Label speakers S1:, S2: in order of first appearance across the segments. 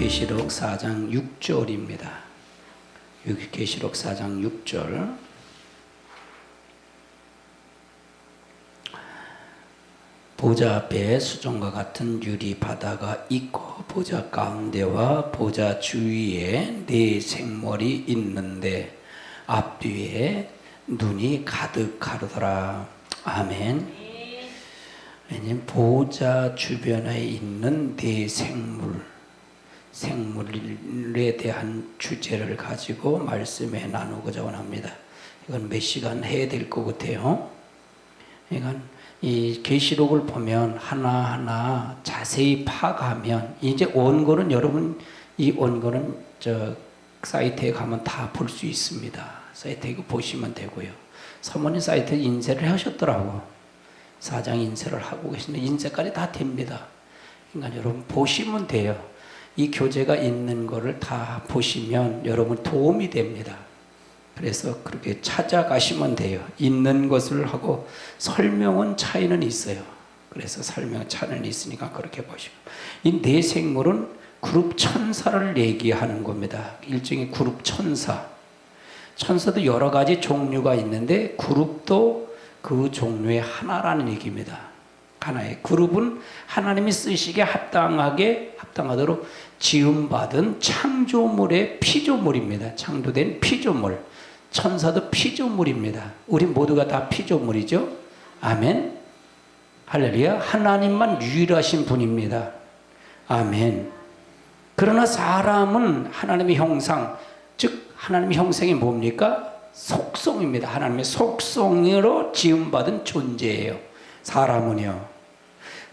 S1: 계시록 4장 6절입니다. 계시록 4장 6절. 보좌 앞에 수정과 같은 유리 바다가 있고 보좌 가운데와 보좌 주위에 네 생물이 있는데 앞뒤에 눈이 가득하더라. 아멘. 왜냐면 보좌 주변에 있는 네 생물에 대한 주제를 가지고 말씀에 나누고자 원합니다. 이건 몇 시간 해야 될 것 같아요. 그러니까 이 계시록을 보면 하나하나 자세히 파악하면 이제 원고는 여러분 이 원고는 저 사이트에 가면 다 볼 수 있습니다. 사이트에 보시면 되고요. 사모님 사이트에 인쇄를 하셨더라고. 4장 인쇄를 하고 계시는데 인쇄까지 다 됩니다. 그러니까 여러분 보시면 돼요. 이 교재가 있는 거를 다 보시면 여러분 도움이 됩니다. 그래서 그렇게 찾아가시면 돼요. 있는 것을 하고 설명은 차이는 있어요. 그래서 설명 차이는 있으니까 그렇게 보시고 이 네 생물은 그룹 천사를 얘기하는 겁니다. 일종의 그룹 천사. 천사도 여러 가지 종류가 있는데 그룹도 그 종류의 하나라는 얘기입니다. 하나의 그룹은 하나님이 쓰시기에 합당하도록 지음받은 창조물의 피조물입니다. 창조된 피조물. 천사도 피조물입니다. 우리 모두가 다 피조물이죠. 아멘. 할렐루야. 하나님만 유일하신 분입니다. 아멘. 그러나 사람은 하나님의 형상, 즉 하나님의 형상이 뭡니까? 속성입니다. 하나님의 속성으로 지음받은 존재예요. 사람은요.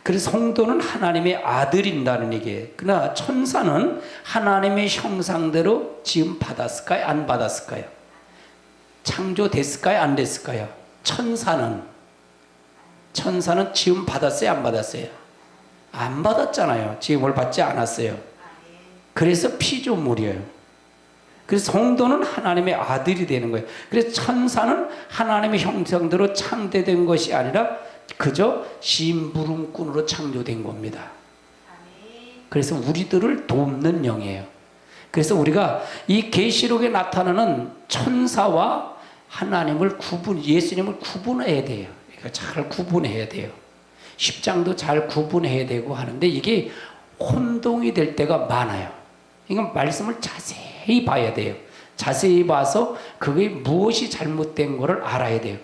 S1: 그래서 성도는 하나님의 아들인다는 얘기예요. 그러나 천사는 하나님의 형상대로 지음받았을까요? 안 받았을까요? 창조됐을까요? 안 됐을까요? 천사는 지음 받았어요? 안 받았어요? 안 받았잖아요. 지음을 받지 않았어요. 그래서 피조물이에요. 그래서 성도는 하나님의 아들이 되는 거예요. 그래서 천사는 하나님의 형상대로 창조된 것이 아니라 그저 심부름꾼으로 창조된 겁니다. 그래서 우리들을 돕는 영이에요. 그래서 우리가 이 계시록에 나타나는 천사와 하나님을 예수님을 구분해야 돼요. 그러니까 잘 구분해야 돼요. 10장도 잘 구분해야 되고 하는데 이게 혼동이 될 때가 많아요. 이건 말씀을 자세히 봐야 돼요. 자세히 봐서 그게 무엇이 잘못된 것을 알아야 돼요.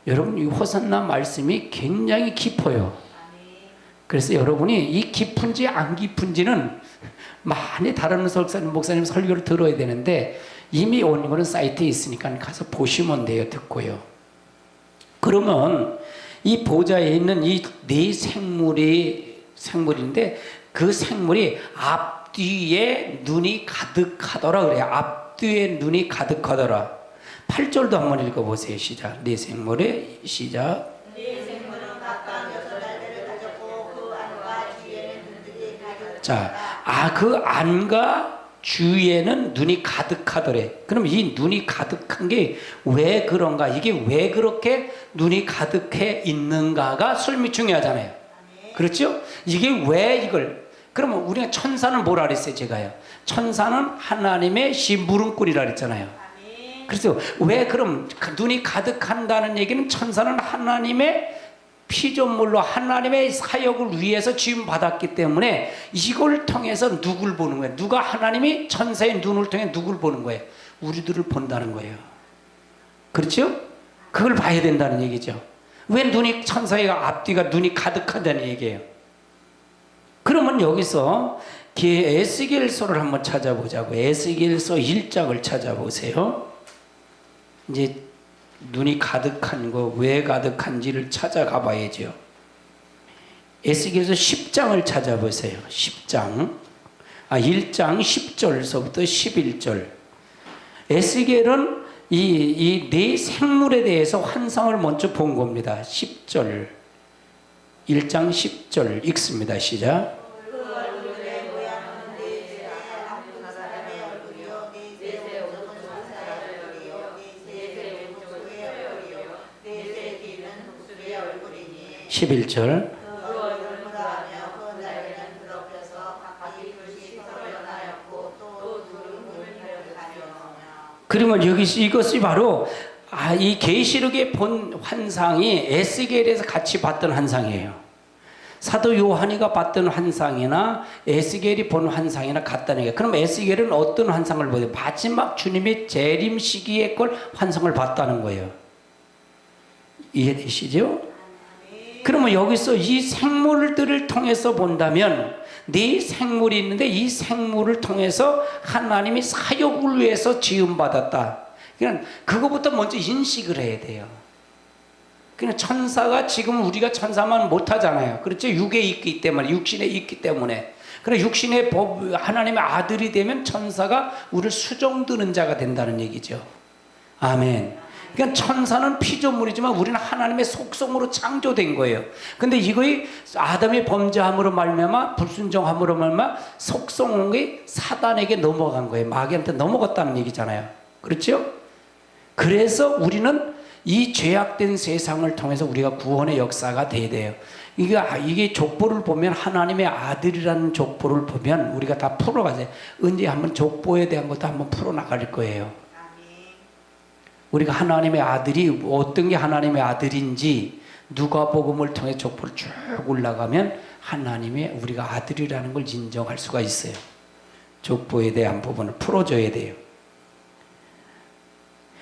S1: 여러분 이 호산나 말씀이 굉장히 깊어요. 그래서 여러분이 이 깊은지 안 깊은지는 많이 다른 목사님 설교를 들어야 되는데 이미 원고는 사이트에 있으니까 가서 보시면 돼요. 듣고요. 그러면 이 보좌에 있는 이 네 생물인데 그 생물이 앞뒤에 눈이 가득하더라 그래요. 앞뒤에 눈이 가득하더라. 8절도 한번 읽어보세요. 시작. 네 생물의 시작.
S2: 네 생물은 각각 6알배를 가졌고 그 안과 주위에는 눈들이 가득.
S1: 자, 그 안과 주위에는 눈이 가득하더래. 그럼 이 눈이 가득한 게 왜 그런가? 이게 왜 그렇게 눈이 가득해 있는가가 설명이 중요하잖아요. 그렇죠? 이게 왜 이걸? 그러면 우리가 천사는 뭐라 그랬어요? 제가요. 천사는 하나님의 심부름꾼이라 그랬잖아요. 그래서 왜 그럼 눈이 가득한다는 얘기는 천사는 하나님의 피조물로 하나님의 사역을 위해서 지음받았기 때문에 이걸 통해서 누굴 보는 거예요? 누가 하나님이 천사의 눈을 통해 누굴 보는 거예요? 우리들을 본다는 거예요. 그렇죠? 그걸 봐야 된다는 얘기죠. 왜 눈이 천사의 앞뒤가 눈이 가득하다는 얘기예요. 그러면 여기서 에스겔서를 한번 찾아보자고. 에스겔서 1장을 찾아보세요. 이제 눈이 가득한 거 왜 가득한지를 찾아가 봐야죠. 에스겔서 10장을 찾아보세요. 10장 1장 10절서부터 11절. 에스겔은 이 네 생물에 대해서 환상을 먼저 본 겁니다. 10절 1장 10절 읽습니다. 시작.
S2: 얼굴이니
S1: 11절
S2: 그 얼굴을 하며 그 날개는 더럽혀서 각기 불씩 서려나요
S1: 그러면 여기 이것이 바로 이 계시록에 본 환상이 에스겔에서 같이 봤던 환상이에요. 사도 요한이가 봤던 환상이나 에스겔이 본 환상이나 같다는 게. 그럼 에스겔은 어떤 환상을 보여요? 마지막 주님의 재림 시기에 걸 환상을 봤다는 거예요. 이해되시죠? 그러면 여기서 이 생물들을 통해서 본다면 네 생물이 있는데 이 생물을 통해서 하나님이 사역을 위해서 지음받았다. 그러니까 그거부터 먼저 인식을 해야 돼요. 그냥 천사가 지금 우리가 천사만 못하잖아요. 그렇죠? 육에 있기 때문에, 육신에 있기 때문에. 그래 육신의 법, 하나님의 아들이 되면 천사가 우리를 수종드는 자가 된다는 얘기죠. 아멘. 그러니까 천사는 피조물이지만 우리는 하나님의 속성으로 창조된 거예요. 근데 이거의 아담의 범죄함으로 말미암아 불순종함으로 말미암아 속성이 사단에게 넘어간 거예요. 마귀한테 넘어갔다는 얘기잖아요. 그렇죠? 그래서 우리는 이 죄악된 세상을 통해서 우리가 구원의 역사가 돼야 돼요. 이게 족보를 보면 하나님의 아들이라는 족보를 보면 우리가 다 풀어가세요. 언제 한번 족보에 대한 것도 한번 풀어나갈 거예요. 우리가 하나님의 아들이 어떤 게 하나님의 아들인지 누가복음을 통해 족보를 쭉 올라가면 하나님의 우리가 아들이라는 걸 인정할 수가 있어요. 족보에 대한 부분을 풀어줘야 돼요.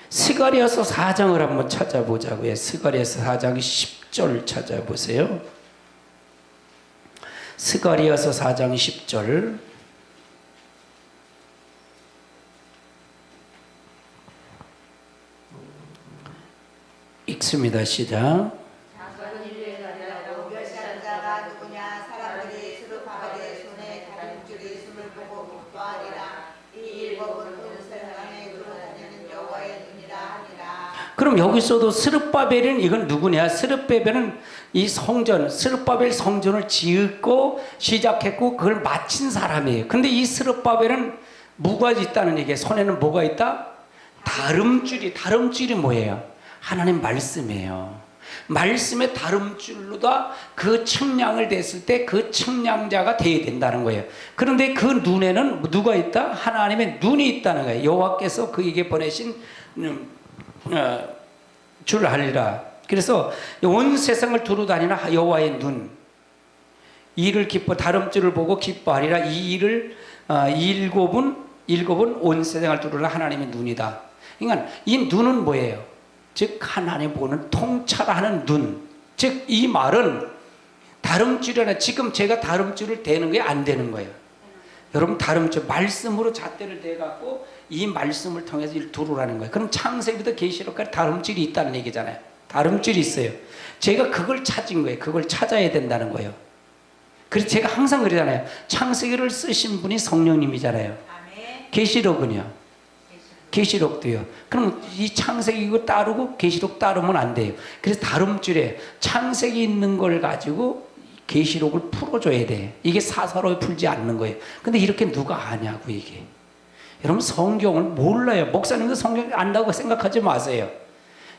S1: 스가랴서 4장을 한번 찾아보자고요. 스가랴서 4장 10절 찾아보세요. 스가랴서 4장 10절. 읽습니다. 시작.
S2: 자가 누구냐? 사람들이 스룹바벨의 손에 다림줄이 있음을 보고 묵도하리라. 이 일곱은 온 세상에 돌아다니는 여호와의 눈이라 하니라.
S1: 그럼 여기서도 스룹바벨은 이건 누구냐? 스룹바벨은 이 성전, 스룹바벨 성전을 짓고 시작했고 그걸 마친 사람이에요. 근데 이 스룹바벨은 뭐가 있다는 얘기예요? 손에는 뭐가 있다? 다름줄이 뭐예요? 하나님 말씀이에요. 말씀의 다름줄로다 그 측량을 됐을 때 그 측량자가 되어야 된다는 거예요. 그런데 그 눈에는 누가 있다? 하나님의 눈이 있다는 거예요. 여호와께서 그에게 보내신 줄 알리라. 그래서 온 세상을 두루다니는 여호와의 눈, 이를 다름줄을 보고 기뻐하리라. 이 일을 일곱은 온 세상을 두루다니는 하나님의 눈이다. 그러니까 이 눈은 뭐예요? 즉 하나님 보는 통찰하는 눈. 즉 이 말은 다름줄이나 지금 제가 다름줄을 대는 게 안 되는 거예요. 여러분 다름줄 말씀으로 잣대를 대갖고 이 말씀을 통해서 일 두루라는 거예요. 그럼 창세기부터 계시록까지 다름줄이 있다는 얘기잖아요. 다름줄이 있어요. 제가 그걸 찾은 거예요. 그걸 찾아야 된다는 거예요. 그래서 제가 항상 그러잖아요. 창세기를 쓰신 분이 성령님이잖아요. 계시록은요. 계시록도요. 그럼 이 창세기 이거 따르고 계시록 따르면 안 돼요. 그래서 다름줄에 창세기 있는 걸 가지고 계시록을 풀어줘야 돼. 이게 사사로이 풀지 않는 거예요. 근데 이렇게 누가 아냐고 이게. 여러분 성경을 몰라요. 목사님도 성경 안다고 생각하지 마세요.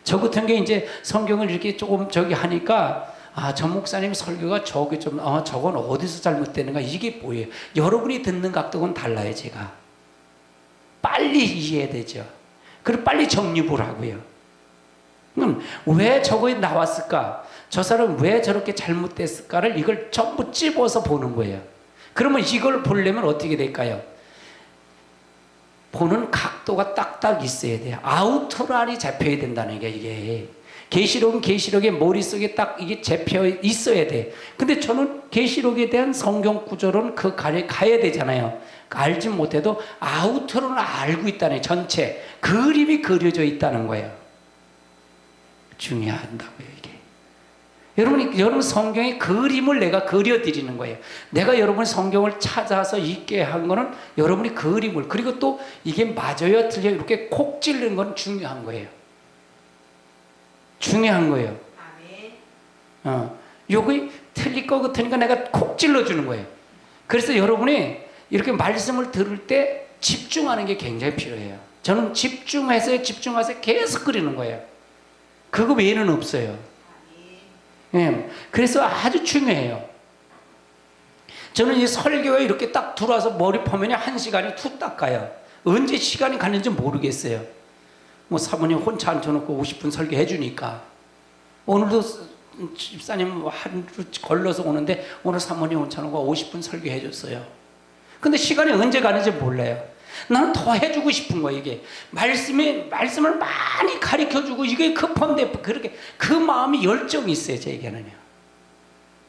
S1: 저 같은 게 이제 성경을 이렇게 조금 하니까 저 목사님 설교가 저건 어디서 잘못되는가 이게 보여요. 여러분이 듣는 각도는 달라요. 제가. 빨리 이해되죠. 그리고 빨리 정립을 하고요. 그럼 왜 저거에 나왔을까? 저 사람은 왜 저렇게 잘못됐을까를 이걸 전부 찝어서 보는 거예요. 그러면 이걸 보려면 어떻게 될까요? 보는 각도가 딱딱 있어야 돼요. 아우터라인이 잡혀야 된다는 게 이게. 계시록은 계시록의 머릿속에 딱 이게 잡혀 있어야 돼. 근데 저는 계시록에 대한 성경 구조로는 그 가야 되잖아요. 알지 못해도 아우터로는 알고 있다는 전체 그림이 그려져 있다는 거예요. 중요하다고요 이게. 여러분 성경의 그림을 내가 그려드리는 거예요. 내가 여러분 성경을 찾아서 읽게 한 거는 여러분이 그림을, 그리고 또 이게 맞아요 틀려요 이렇게 콕 찔르는 건 중요한 거예요. 중요한 거예요. 요거 틀릴 것 같으니까 내가 콕 찔러주는 거예요. 그래서 여러분이 이렇게 말씀을 들을 때 집중하는 게 굉장히 필요해요. 저는 집중해서 계속 그리는 거예요. 그거 외에는 없어요. 예, 그래서 아주 중요해요. 저는 이 설교에 이렇게 딱 들어와서 머리 포면이 1시간이 툭딱 가요. 언제 시간이 가는지 모르겠어요. 뭐 사모님 혼자 앉혀놓고 50분 설교해 주니까. 오늘도 집사님 하루 걸러서 오는데 오늘 사모님 혼자 놓고 50분 설교해 줬어요. 근데 시간이 언제 가는지 몰라요. 나는 더 해주고 싶은 거예요. 이게 말씀을 많이 가르쳐주고 이게 급한데 그렇게 그 마음이 열정이 있어요. 제게는요.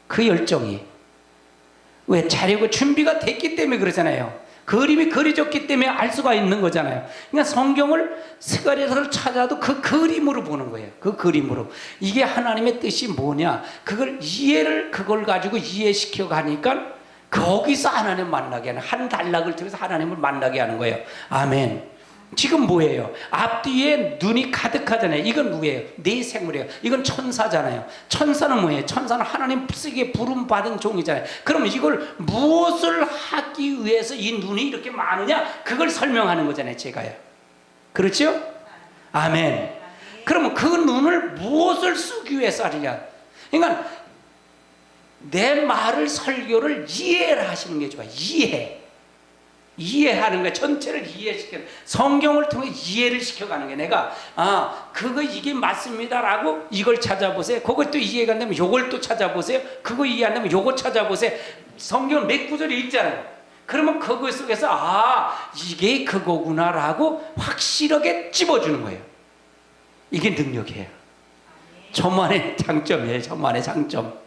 S1: 그 열정이 왜 자려고 준비가 됐기 때문에 그러잖아요. 그림이 그려졌기 때문에 알 수가 있는 거잖아요. 그러니까 성경을 스가랴서를 찾아도 그 그림으로 보는 거예요. 그 그림으로 이게 하나님의 뜻이 뭐냐 그걸 가지고 이해시켜 가니까 거기서 하나님 만나게 하는 한 단락을 통해서 하나님을 만나게 하는 거예요. 아멘. 지금 뭐예요? 앞뒤에 눈이 가득하잖아요. 이건 누구예요? 네 생물이에요. 이건 천사잖아요. 천사는 뭐예요? 천사는 하나님 쓰기에 부름받은 종이잖아요. 그럼 이걸 무엇을 하기 위해서 이 눈이 이렇게 많으냐? 그걸 설명하는 거잖아요. 제가요. 그렇죠? 아멘. 그러면 그 눈을 무엇을 쓰기 위해서 하느냐? 그러니까 내 말을 설교를 이해를 하시는 게 좋아요. 이해하는 거야. 전체를 이해시키는 성경을 통해 이해를 시켜가는 게 내가 그거 이게 맞습니다라고 이걸 찾아보세요. 그것도 이해가 안 되면 요걸 또 찾아보세요. 그거 이해 안 되면 요거 찾아보세요. 성경 몇 구절이 있잖아요. 그러면 그거 속에서 이게 그거구나라고 확실하게 찝어주는 거예요. 이게 능력이에요. 저만의 장점이에요. 저만의 장점.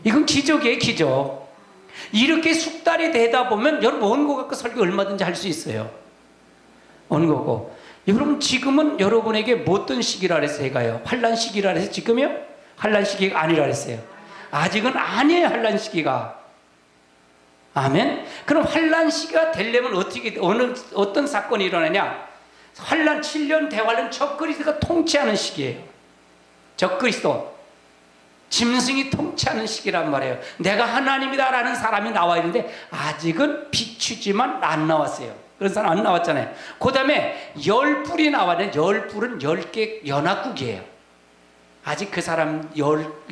S1: 이건 기적이에요. 기적. 이렇게 숙달이 되다 보면 여러분 원고 갖고 설교 얼마든지 할 수 있어요. 원고고. 여러분 지금은 여러분에게 어떤 시기라 그랬어요? 제가요. 환란 시기라 그랬어요? 지금요? 환란 시기가 아니라 그랬어요. 아직은 아니에요. 환란 시기가. 아멘. 그럼 환란 시기가 되려면 어떤 사건이 일어나냐? 환란 7년 대환란 적그리스도가 통치하는 시기예요. 적그리스도. 짐승이 통치하는 시기란 말이에요. 내가 하나님이다라는 사람이 나와야 되는데 아직은 비추지만 안 나왔어요. 그런 사람 안 나왔잖아요. 그 다음에 10뿔이 나왔는데 10뿔은 10개 연합국이에요. 아직 그 사람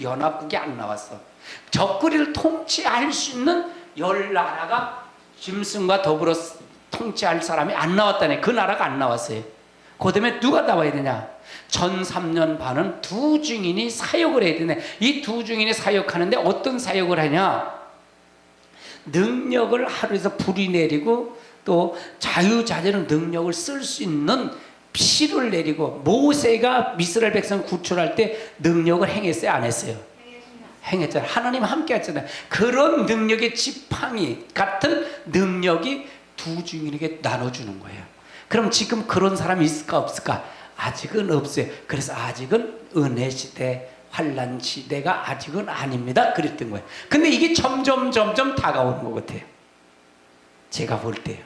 S1: 연합국이 안 나왔어. 적그리를 통치할 수 있는 10나라가 짐승과 더불어 통치할 사람이 안 나왔다네. 그 나라가 안 나왔어요. 그 다음에 누가 나와야 되냐? 전 3년 반은 두 증인이 사역을 해야 되네. 이 두 증인이 사역하는데 어떤 사역을 하냐? 능력을 하루에서 불이 내리고 또 자유자재로 능력을 쓸 수 있는 피를 내리고 모세가 이스라엘 백성 구출할 때 능력을 행했어요? 안 했어요? 행했잖아요. 하나님 함께 했잖아요. 그런 능력의 지팡이 같은 능력이 두 증인에게 나눠주는 거예요. 그럼 지금 그런 사람이 있을까 없을까? 아직은 없어요. 그래서 아직은 은혜 시대, 환란 시대가 아직은 아닙니다. 그랬던 거예요. 근데 이게 점점 다가오는 것 같아요. 제가 볼 때요.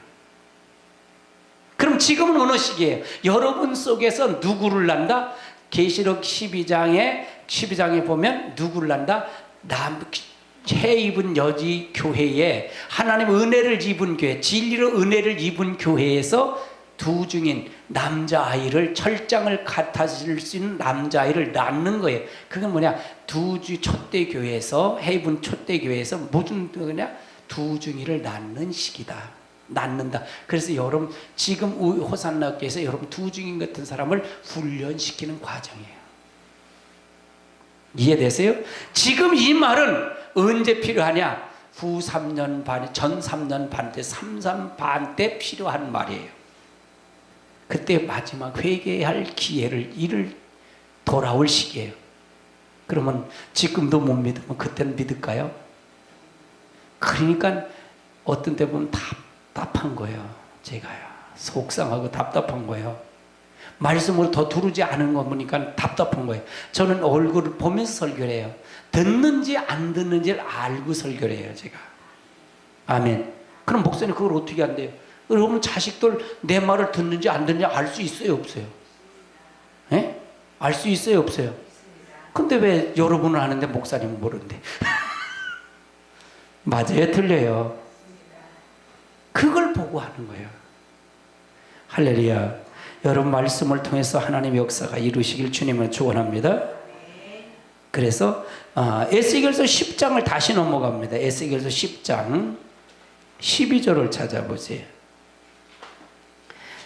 S1: 그럼 지금은 어느 시기예요? 여러분 속에서 누구를 난다? 계시록 12장에 보면 누구를 난다? 해 입은 여지 교회에 하나님 은혜를 입은 교회, 진리로 은혜를 입은 교회에서 두 증인 남자아이를 철장을 같아질 수 있는 남자아이를 낳는 거예요. 그게 뭐냐? 촛대 교회에서 해입은 촛대 교회에서 무슨 거냐? 두 증인을 낳는 시기다. 낳는다. 그래서 여러분 지금 호산나 교회에서 여러분 두 증인 같은 사람을 훈련시키는 과정이에요. 이해되세요? 지금 이 말은 언제 필요하냐? 후 3년 반, 전 3년 반 때, 3 반 때 필요한 말이에요. 그때 마지막 회개할 이를 돌아올 시기예요. 그러면 지금도 못 믿으면 그때는 믿을까요? 그러니까 어떤 때 보면 답답한 거예요. 제가요. 속상하고 답답한 거예요. 말씀을 더 두르지 않은 거 보니까 답답한 거예요. 저는 얼굴을 보면서 설교를 해요. 듣는지 안 듣는지를 알고 설교를 해요. 제가. 아멘. 그럼 목사님 그걸 어떻게 한대요? 여러분 자식들 내 말을 듣는지 안 듣는지 알 수 있어요? 없어요? 예? 알 수 있어요? 없어요? 근데 왜 여러분은 아는데 목사님은 모르는데? 맞아요? 틀려요? 그걸 보고 하는 거예요. 할렐루야. 여러분 말씀을 통해서 하나님의 역사가 이루시길 주님을 축원합니다. 그래서 에스겔서 10장을 다시 넘어갑니다. 에스겔서 10장 12절을 찾아보세요.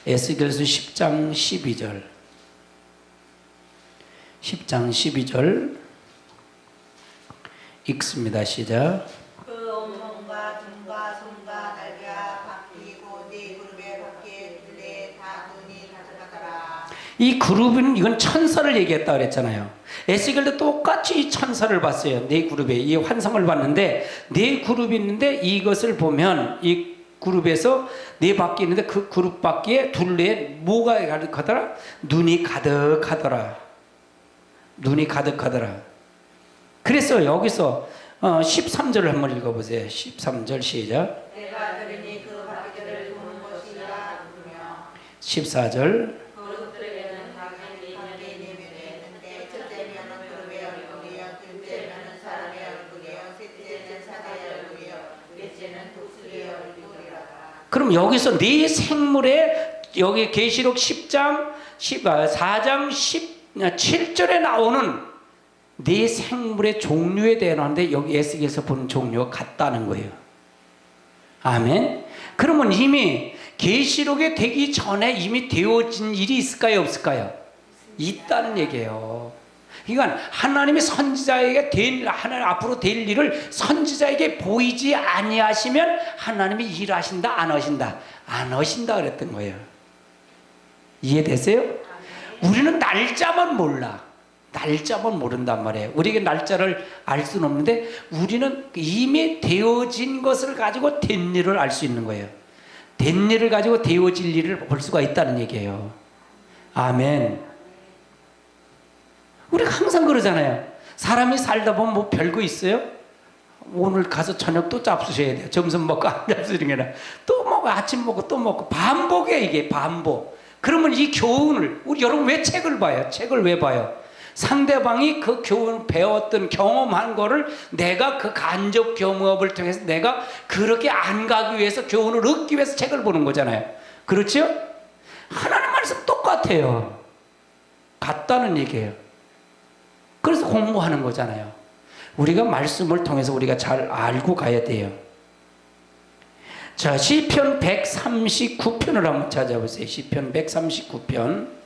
S1: 에스겔서 10장 12절. 10장 12절 읽습니다. 시작.
S2: 그 온몸과 등과 손과 날개가 바뀌고 네 그룹에 바퀴에 둘레에 다 눈이 가득하더라.
S1: 이 그룹은 이건 천사를 얘기했다 그랬잖아요. 에스겔도 똑같이 이 천사를 봤어요. 네 그룹에 이 환상을 봤는데 네 그룹이 있는데 이것을 보면 이 그룹에서 네 바퀴 있는데 그 그룹 바퀴에 둘레에 뭐가 가득하더라? 눈이 가득하더라. 눈이 가득하더라. 그래서 여기서 13절을 한번 읽어보세요. 13절 시작.
S2: 내가 들으니 그 바퀴들을 도는 것이라 부르며
S1: 14절.
S2: 그룹들에게는 각기 내면에 있는데 첫째 면은 그룹의 얼굴이요 둘째면은 사람의 얼굴이요 셋째는 사자의 얼굴이요 넷째는 독수리의 얼굴이라.
S1: 그럼 여기서 네 생물에 여기 계시록 10장 4장 17절에 나오는 네 생물의 종류에 대한데 여기 에스겔에서 보는 종류가 같다는 거예요. 아멘. 그러면 이미 계시록에 되기 전에 이미 되어진 일이 있을까요, 없을까요? 있다는 얘기예요. 그러니까 하나님이 선지자에게 하나님 앞으로 될 일을 선지자에게 보이지 아니하시면 하나님이 일하신다, 안 하신다? 안 하신다 그랬던 거예요. 이해되세요? 우리는 날짜만 몰라. 날짜만 모른단 말이에요. 우리에게 날짜를 알 수는 없는데 우리는 이미 되어진 것을 가지고 된 일을 알 수 있는 거예요. 된 일을 가지고 되어질 일을 볼 수가 있다는 얘기예요. 아멘. 우리가 항상 그러잖아요. 사람이 살다 보면 뭐 별거 있어요? 오늘 가서 저녁 또 잡수셔야 돼요. 점심 먹고 안 잡수는 게 아니라 또 먹고 아침 먹고 또 먹고 반복이에요. 이게 반복. 그러면 이 교훈을 우리 여러분 왜 책을 봐요? 책을 왜 봐요? 상대방이 그 교훈 배웠던 경험한 거를 내가 그 간접 경험을 통해서 내가 그렇게 안 가기 위해서 교훈을 얻기 위해서 책을 보는 거잖아요. 그렇죠? 하나님 말씀 똑같아요. 같다는 얘기예요. 그래서 공부하는 거잖아요. 우리가 말씀을 통해서 우리가 잘 알고 가야 돼요. 자, 시편 139편을 한번 찾아보세요. 시편 139편.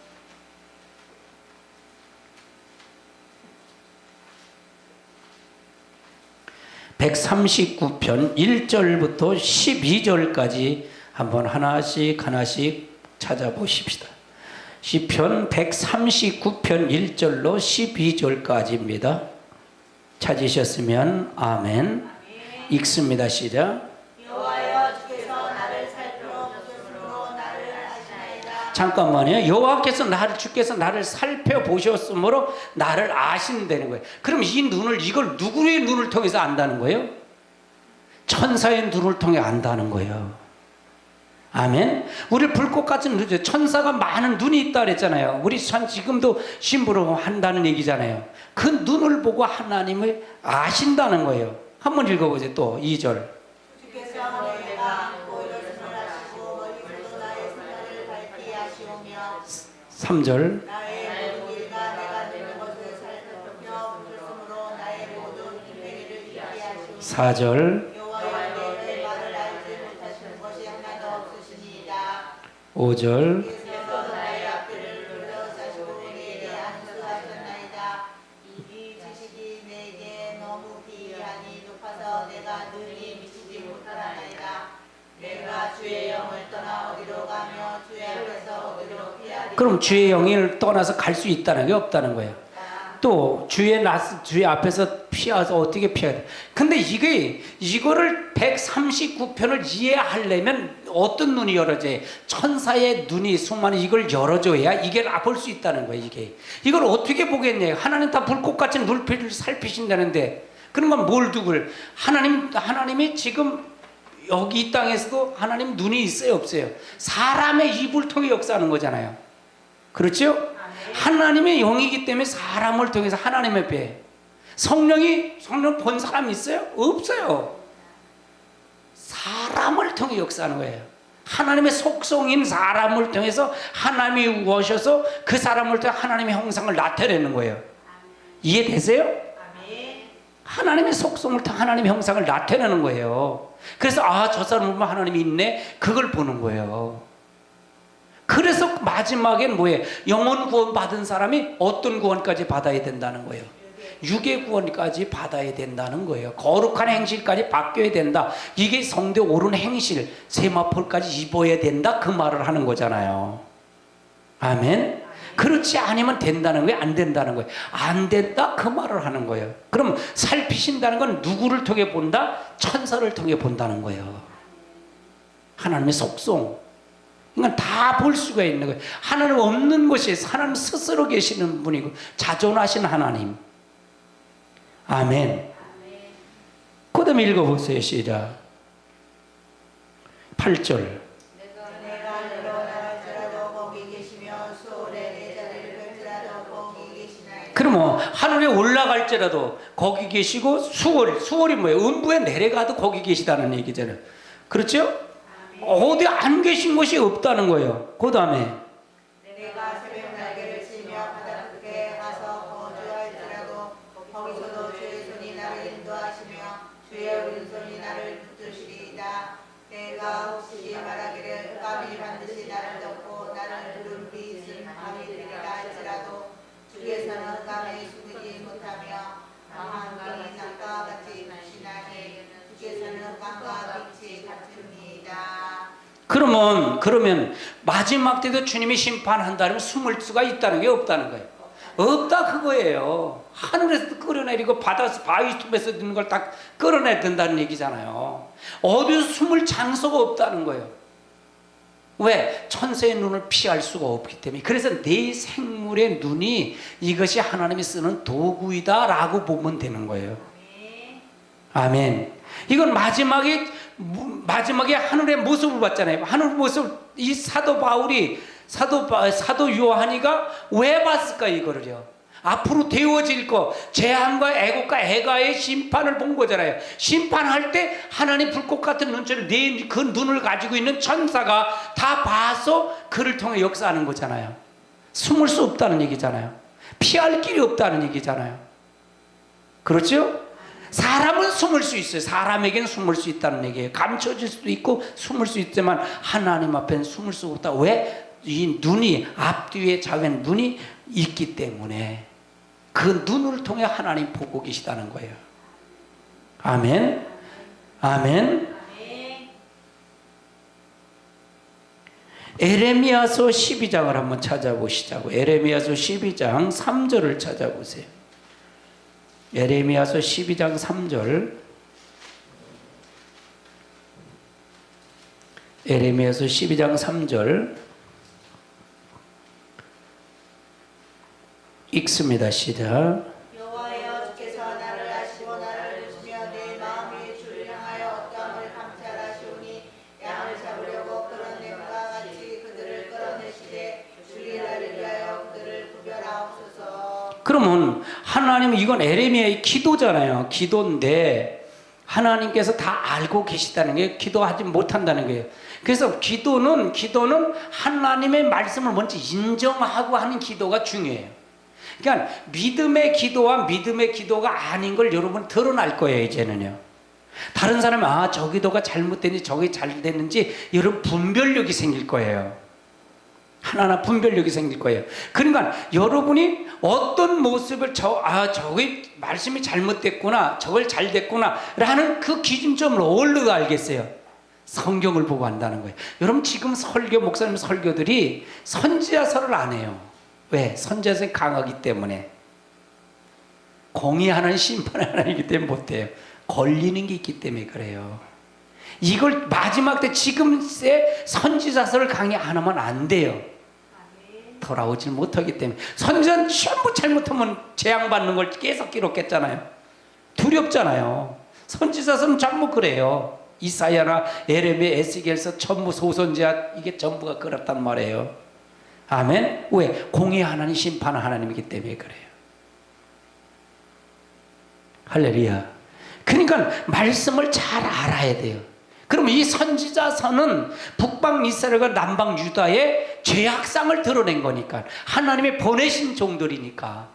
S1: 139편 1절부터 12절까지 한번 하나씩 찾아보십시다. 시편 139편 1절로 12절까지입니다. 찾으셨으면 아멘. 읽습니다. 시작.
S2: 여호와여 주께서 나를 살펴보셨으므로 나를 아시나이다.
S1: 잠깐만요. 여호와께서 주께서 나를 살펴보셨으므로 나를 아신다는 거예요. 그럼 이 눈을 이걸 누구의 눈을 통해서 안다는 거예요? 천사의 눈을 통해 안다는 거예요. 아멘. 우리 불꽃 같은 눈, 천사가 많은 눈이 있다 그랬잖아요. 우리 지금도 심부름 한다는 얘기잖아요. 그 눈을 보고 하나님을 아신다는 거예요. 한번 읽어보세요. 또 2절.
S2: 주께서 내가 안고 열심을 하시고 멀리서도 나의 생각을 밝히 하시오며
S1: 3절.
S2: 나의 모든 길과 내가 되는 것을 살펴 보셨으므로 나의 모든 행위를 잊게 하시오며
S1: 4절.
S2: 여호와여 내 말을 알지 못하시는 것이 하나도 없으시니이다.
S1: 5절.
S2: 주께서 나의 앞길을 둘러싸시고 내게 안수하셨나이다. 이 지식이 내게 너무 기이하니 높아서 내가 능히 미치지 못하나이다. 내가 주의 영을 떠나 어디로 가며 주의 앞에서 어디로 피하리까.
S1: 그럼 주의 영을 떠나서 갈 수 있다는 게 없다는 거예요. 또 주의 앞에서 피해서 어떻게 피해야 돼? 근데 이거를 139편을 이해하려면 어떤 눈이 열어져야 돼? 천사의 눈이 수많은 이걸 열어줘야 이게 볼 수 있다는 거예요. 이걸 어떻게 보겠냐? 하나님 다 불꽃같이 눈빛을 살피신다는데 그런 건 뭘 두고 하나님이 지금 여기 이 땅에서도 하나님 눈이 있어요, 없어요? 사람의 입을 통해 역사하는 거잖아요. 그렇죠? 하나님의 영이기 때문에 사람을 통해서 하나님의 배. 성령 본 사람이 있어요? 없어요. 사람을 통해 역사하는 거예요. 하나님의 속성인 사람을 통해서 하나님이 오셔서 그 사람을 통해 하나님의 형상을 나타내는 거예요. 이해되세요? 하나님의 속성을 통해 하나님의 형상을 나타내는 거예요. 그래서 저 사람은 하나님이 있네. 그걸 보는 거예요. 그 그래서 마지막엔 뭐예요? 영혼 구원 받은 사람이 어떤 구원까지 받아야 된다는 거예요? 육의 구원까지 받아야 된다는 거예요. 거룩한 행실까지 바뀌어야 된다. 이게 성도의 옳은 행실, 세마포까지 입어야 된다. 그 말을 하는 거잖아요. 아멘. 그렇지 않으면 된다는 거예요? 안 된다는 거예요? 안 된다? 그 말을 하는 거예요. 그럼 살피신다는 건 누구를 통해 본다? 천사를 통해 본다는 거예요. 하나님의 속성. 그러니까 다 볼 수가 있는 거예요. 하나님 없는 것이 하나님 스스로 계시는 분이고 자존하신 하나님. 아멘. 그 다음에 읽어보세요. 시작. 8절.
S2: 내가 내려갈지라도 거기 계시며 수월에 내 자리를 펼지라도 거기 계시나이다.
S1: 그러면 하늘에 올라갈지라도 거기 계시고 수월이 뭐예요? 음부에 내려가도 거기 계시다는 얘기잖아요. 그렇죠? 어디 안 계신 곳이 없다는 거예요. 그 다음에
S2: 내가 새벽 날개를 치며 바다 끝에 가서 거주할지라도 거기서도 주의 손이 나를 인도하시며 주의 오른손이 나를 붙드시리이다. 내가 혹시 말하기를 흑암이 반드시 나를 덮고 나를 두른 빛은 밤이 되리라 할지라도 주께서는 흑암에 숨지 못하며 망한 강이 낮과 같이 비치나니 주께서는 흑암과 빛이 같으니이다.
S1: 그러면 마지막 때도 주님이 심판한다면 숨을 수가 있다는 게 없다는 거예요. 없다 그거예요. 하늘에서 끌어내리고 바다에서 바위 틈에서 있는 걸 딱 끌어내야 된다는 얘기잖아요. 어디서 숨을 장소가 없다는 거예요. 왜? 천사의 눈을 피할 수가 없기 때문에. 그래서 내 생물의 눈이 이것이 하나님이 쓰는 도구이다 라고 보면 되는 거예요. 아멘. 이건 마지막에 하늘의 모습을 봤잖아요. 하늘 모습, 이 사도 바울이 사도 요한이가 왜 봤을까 이거를요? 앞으로 되어질 거, 재앙과 애국과 애가의 심판을 본 거잖아요. 심판할 때 하나님 불꽃 같은 눈처럼 그 눈을 가지고 있는 천사가 다 봐서 그를 통해 역사하는 거잖아요. 숨을 수 없다는 얘기잖아요. 피할 길이 없다는 얘기잖아요. 그렇죠? 사람은 숨을 수 있어요. 사람에게는 숨을 수 있다는 얘기예요. 감춰질 수도 있고 숨을 수 있지만 하나님 앞에는 숨을 수 없다. 왜? 이 눈이, 앞뒤에 좌우에 눈이 있기 때문에 그 눈을 통해 하나님 보고 계시다는 거예요. 아멘. 아멘. 에레미야서 12장을 한번 찾아보시자고. 에레미야서 12장 3절을 찾아보세요. 에레미야서 12장 3절. 에레미야서 12장 3절 읽습니다. 시작.
S2: 여호와여 주께서 나를 아시고 나를 보시며 내 마음이 주를 향하여 어떠함을 감찰하시오니 양을 잡으려고 끌어내과 같이 그들을 끌어내시되 주의 날을 위하여 그들을 구별하옵소서.
S1: 그러면 하나님은 이건 에레미야의 기도잖아요. 기도인데 하나님께서 다 알고 계시다는 게 기도하지 못한다는 거예요. 그래서 기도는 하나님의 말씀을 먼저 인정하고 하는 기도가 중요해요. 그러니까 믿음의 기도와 믿음의 기도가 아닌 걸 여러분 드러날 거예요. 이제는요. 다른 사람이 저 기도가 잘못됐는지 저게 잘 됐는지 여러분 분별력이 생길 거예요. 하나하나 분별력이 생길 거예요. 그러니까 여러분이 어떤 모습을 저게 말씀이 잘못됐구나, 저걸 잘 됐구나 라는 그 기준점을 어디서 알겠어요? 성경을 보고 한다는 거예요. 여러분 지금 목사님 설교들이 선지자서를 안 해요. 왜? 선지자서는 강하기 때문에. 공의하는 심판을 하나이기 때문에 못해요. 걸리는 게 있기 때문에 그래요. 이걸 마지막 때 지금의 선지자서를 강의 안 하면 안 돼요. 돌아오질 못하기 때문에. 선지자는 전부 잘못하면 재앙받는 걸 계속 기록했잖아요. 두렵잖아요. 선지자서는 전부 그래요. 이사야나 에레미야, 에스겔서 전부 소선지자 이게 전부가 그렇단 말이에요. 아멘. 왜? 공의 하나님, 심판은 하나님이기 때문에 그래요. 할렐루야. 그러니까 말씀을 잘 알아야 돼요. 그럼 이 선지자서는 북방 이스라엘과 남방 유다의 죄악상을 드러낸 거니까, 하나님의 보내신 종들이니까,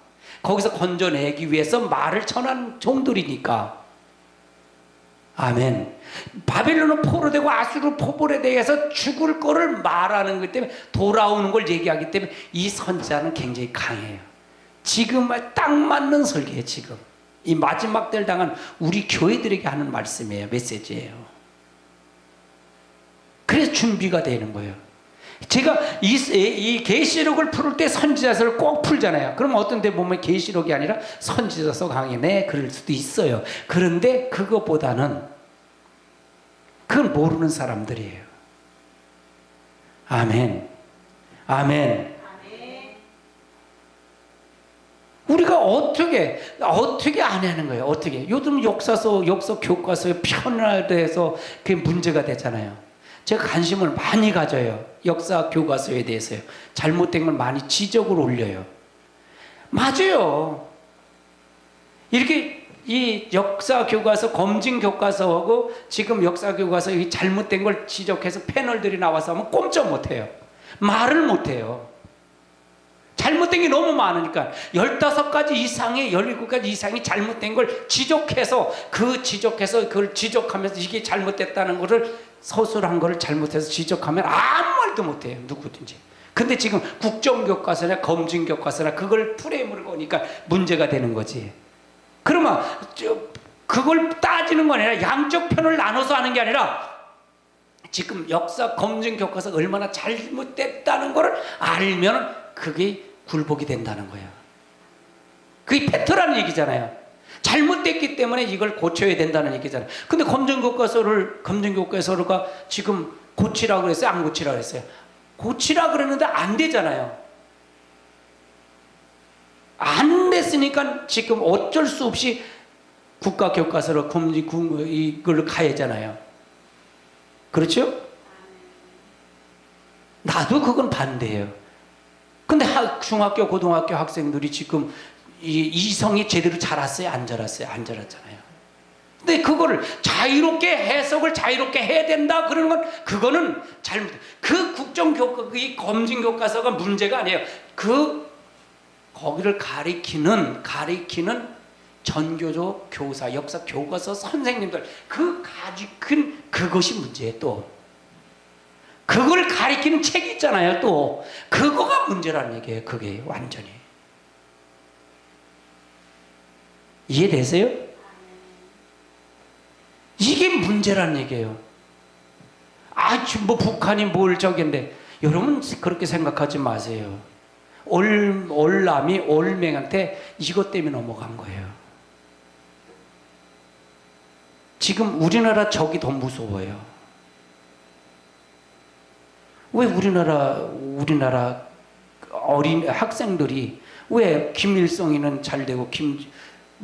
S1: 거기서 건져내기 위해서 말을 전한 종들이니까. 아멘. 바벨론은 포로되고 아수르 포벌에 대해서 죽을 거를 말하는 것 때문에 돌아오는 걸 얘기하기 때문에 이 선지자는 굉장히 강해요. 지금 딱 맞는 설계예요. 지금 이 마지막 때를 당한 우리 교회들에게 하는 말씀이에요. 메시지예요. 그래서 준비가 되는 거예요. 제가 이 계시록을 풀 때 선지자서를 꼭 풀잖아요. 그럼 어떤 데 보면 계시록이 아니라 선지자서 강의네 그럴 수도 있어요. 그런데 그것보다는 그걸 모르는 사람들이에요. 아멘. 아멘. 우리가 어떻게 안 하는 거예요? 어떻게? 요즘 역사서 교과서에 편화돼서 그게 문제가 되잖아요. 제가 관심을 많이 가져요. 역사 교과서에 대해서요. 잘못된 걸 많이 지적을 올려요. 맞아요. 이렇게 이 역사 교과서, 검증 교과서하고 지금 역사 교과서 이 잘못된 걸 지적해서 패널들이 나와서 하면 꼼짝 못해요. 말을 못해요. 잘못된 게 너무 많으니까 15가지 이상의 17가지 이상이 잘못된 걸 지적해서 그걸 지적하면서 이게 잘못됐다는 거를 서술한 거를 잘못해서 지적하면 아무 말도 못해요. 누구든지. 근데 지금 국정교과서나 검증교과서나 그걸 프레임으로 거니까 문제가 되는 거지. 그러면 그걸 따지는 거 아니라 양쪽 편을 나눠서 하는 게 아니라 지금 역사 검증교과서가 얼마나 잘못됐다는 거를 알면 그게 굴복이 된다는 거예요. 그게 팩트라는 얘기잖아요. 잘못됐기 때문에 이걸 고쳐야 된다는 얘기잖아요. 근데 검증교과서가 지금 고치라고 그랬어요? 안 고치라고 그랬어요? 고치라 그랬는데 안 되잖아요. 안 됐으니까 지금 어쩔 수 없이 국가교과서로 이걸로 가야잖아요. 그렇죠? 나도 그건 반대예요. 근데 중학교, 고등학교 학생들이 지금 이성이 제대로 자랐어요? 안 자랐어요? 안 자랐잖아요. 근데 그거를 자유롭게 해석을 자유롭게 해야 된다 그러는 건 그거는 잘못. 그 이 검증교과서가 문제가 아니에요. 거기를 가리키는 전교조 교사, 역사 교과서 선생님들 가지큰 그것이 문제예요. 또 그걸 가리키는 책이 있잖아요. 또 그거가 문제라는 얘기예요. 그게 완전히 이해되세요? 이게 문제라는 얘기예요. 뭐 북한이 뭘 저긴데 여러분 그렇게 생각하지 마세요. 올남이 올맹한테 이것 때문에 넘어간 거예요. 지금 우리나라 적이 더 무서워요. 왜 우리나라 어린 학생들이 왜 김일성이는 잘 되고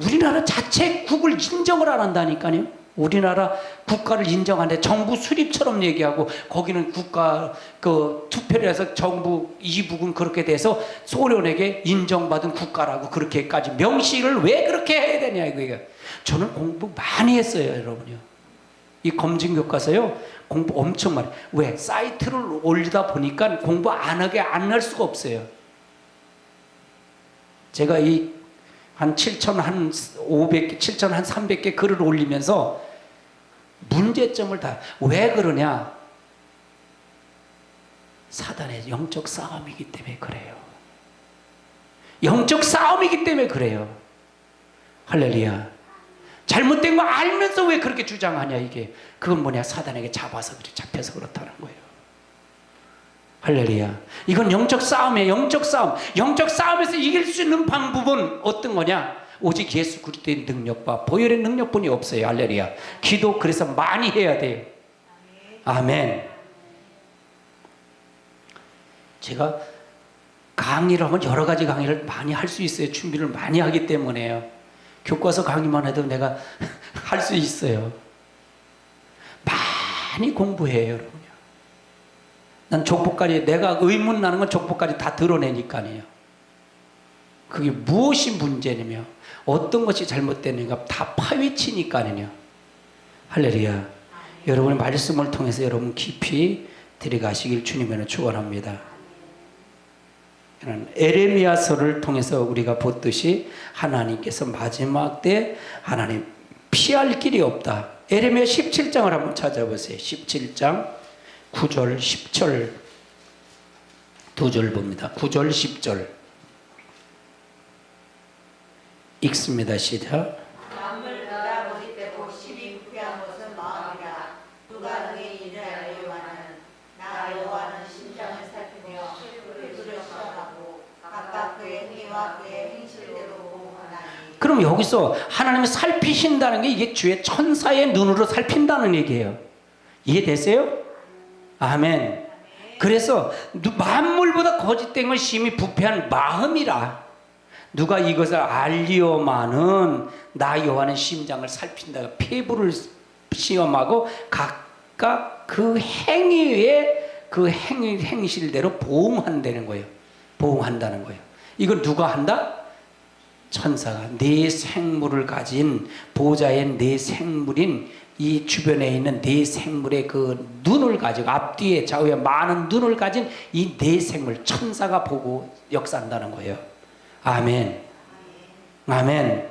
S1: 우리나라 자체 국을 인정을 안 한다니까요. 우리나라 국가를 인정하는데 정부 수립처럼 얘기하고 거기는 국가 투표를 해서 정부 이북은 그렇게 돼서 소련에게 인정받은 국가라고 그렇게까지 명시를 왜 그렇게 해야 되냐 이거예요. 저는 공부 많이 했어요, 여러분요. 이 검증교과서요 공부 엄청 많이. 왜? 사이트를 올리다 보니까 공부 안 할 수가 없어요. 제가 한 7,300개 글을 올리면서 문제점을 왜 그러냐? 사단의 영적 싸움이기 때문에 그래요. 영적 싸움이기 때문에 그래요. 할렐루야. 잘못된 거 알면서 왜 그렇게 주장하냐 이게. 그건 뭐냐? 사단에게 잡혀서 그렇다는 거예요. 할렐루야. 이건 영적 싸움이에요. 영적 싸움. 영적 싸움에서 이길 수 있는 방법은 어떤 거냐? 오직 예수 그리스도의 능력과 보혈의 능력뿐이 없어요. 할렐루야. 기도 그래서 많이 해야 돼요. 아멘. 제가 강의를 하면 여러 가지 강의를 많이 할 수 있어요. 준비를 많이 하기 때문에요. 교과서 강의만 해도 내가 할 수 있어요. 많이 공부해요, 여러분요. 난 족보까지, 내가 의문 나는 건 족보까지 다 드러내니까요. 그게 무엇이 문제냐며 어떤 것이 잘못되는가 다 파헤치니까요. 할렐루야. 여러분의 말씀을 통해서 여러분 깊이 들어가시길 주님으로 축원합니다. 에레미야서를 통해서 우리가 보듯이 하나님께서 마지막 때 하나님 피할 길이 없다. 에레미야 17장을 한번 찾아보세요. 17장 9절 10절 두 절 봅니다. 9절 10절 읽습니다. 시작.
S2: 만물 그가 고집되고 심히 부패한 것은 마음이라. 누가 그의 일을 알려고 하는. 나 여호와는 심장을 살피며 피부를 시험하고 각각 그의 행위와 그의 행실대로 보응하나니.
S1: 그럼 여기서 하나님이 살피신다는 게 이게 주의 천사의 눈으로 살핀다는 얘기예요. 이해되세요? 아멘. 그래서 만물보다 거짓된 건 심히 부패한 마음이라. 누가 이것을 알리오마는 나 여호와는 심장을 살핀다. 피부를 시험하고 각각 그 행위에 그 행실대로 보응한다는 거예요. 보응한다는 거예요. 이걸 누가 한다? 천사가. 네 생물을 가진 보좌의 네 생물인 이 주변에 있는 네 생물의 그 눈을 가지고 앞뒤에 좌우에 많은 눈을 가진 이 네 생물 천사가 보고 역사한다는 거예요. 아멘. 아멘.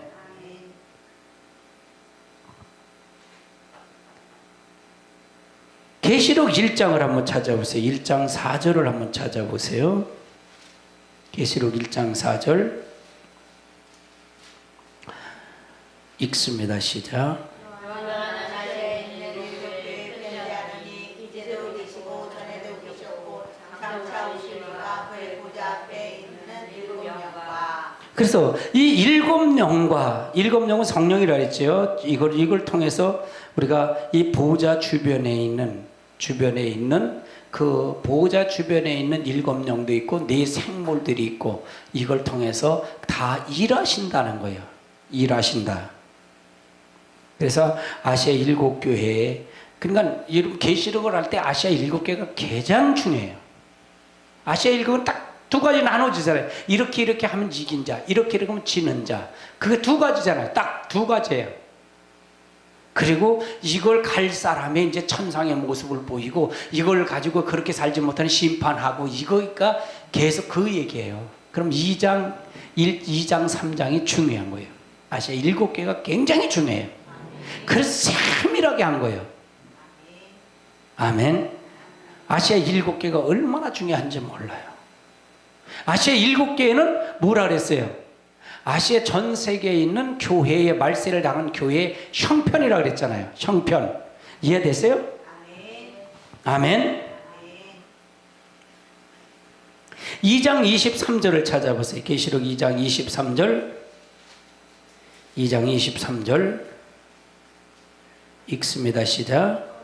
S1: 계시록 1장을 한번 찾아보세요. 1장 4절을 한번 찾아보세요. 계시록 1장 4절 읽습니다. 시작. 그래서 이 일곱 영은 성령이라 했죠. 이걸 통해서 우리가 이 보좌 주변에 있는 그 보좌 주변에 있는 일곱 영도 있고 네 생물들이 있고 이걸 통해서 다 일하신다는 거예요. 일하신다. 그래서 아시아 일곱 교회에 그러니까 계시록을 할 때 아시아 일곱 교회가 가장 중요해요. 아시아 일곱은 딱 두 가지 나눠지잖아요. 이렇게 하면 이긴 자, 이렇게 하면 지는 자. 그게 두 가지잖아요. 딱 두 가지예요. 그리고 이걸 갈 사람의 이제 천상의 모습을 보이고 이걸 가지고 그렇게 살지 못하는 심판하고 이거가 계속 그 얘기예요. 그럼 2장 3장이 중요한 거예요. 아시아 일곱 개가 굉장히 중요해요. 그래서 세밀하게 한 거예요. 아멘. 아시아 일곱 개가 얼마나 중요한지 몰라요. 아시아 일곱 개는 뭐라 그랬어요? 아시아 전 세계에 있는 교회의 말세를 당한 교회의 형편이라고 그랬잖아요. 형편. 이해되세요? 아멘. 2장 23절을 찾아보세요. 계시록 2장 23절. 2장 23절 읽습니다. 시작.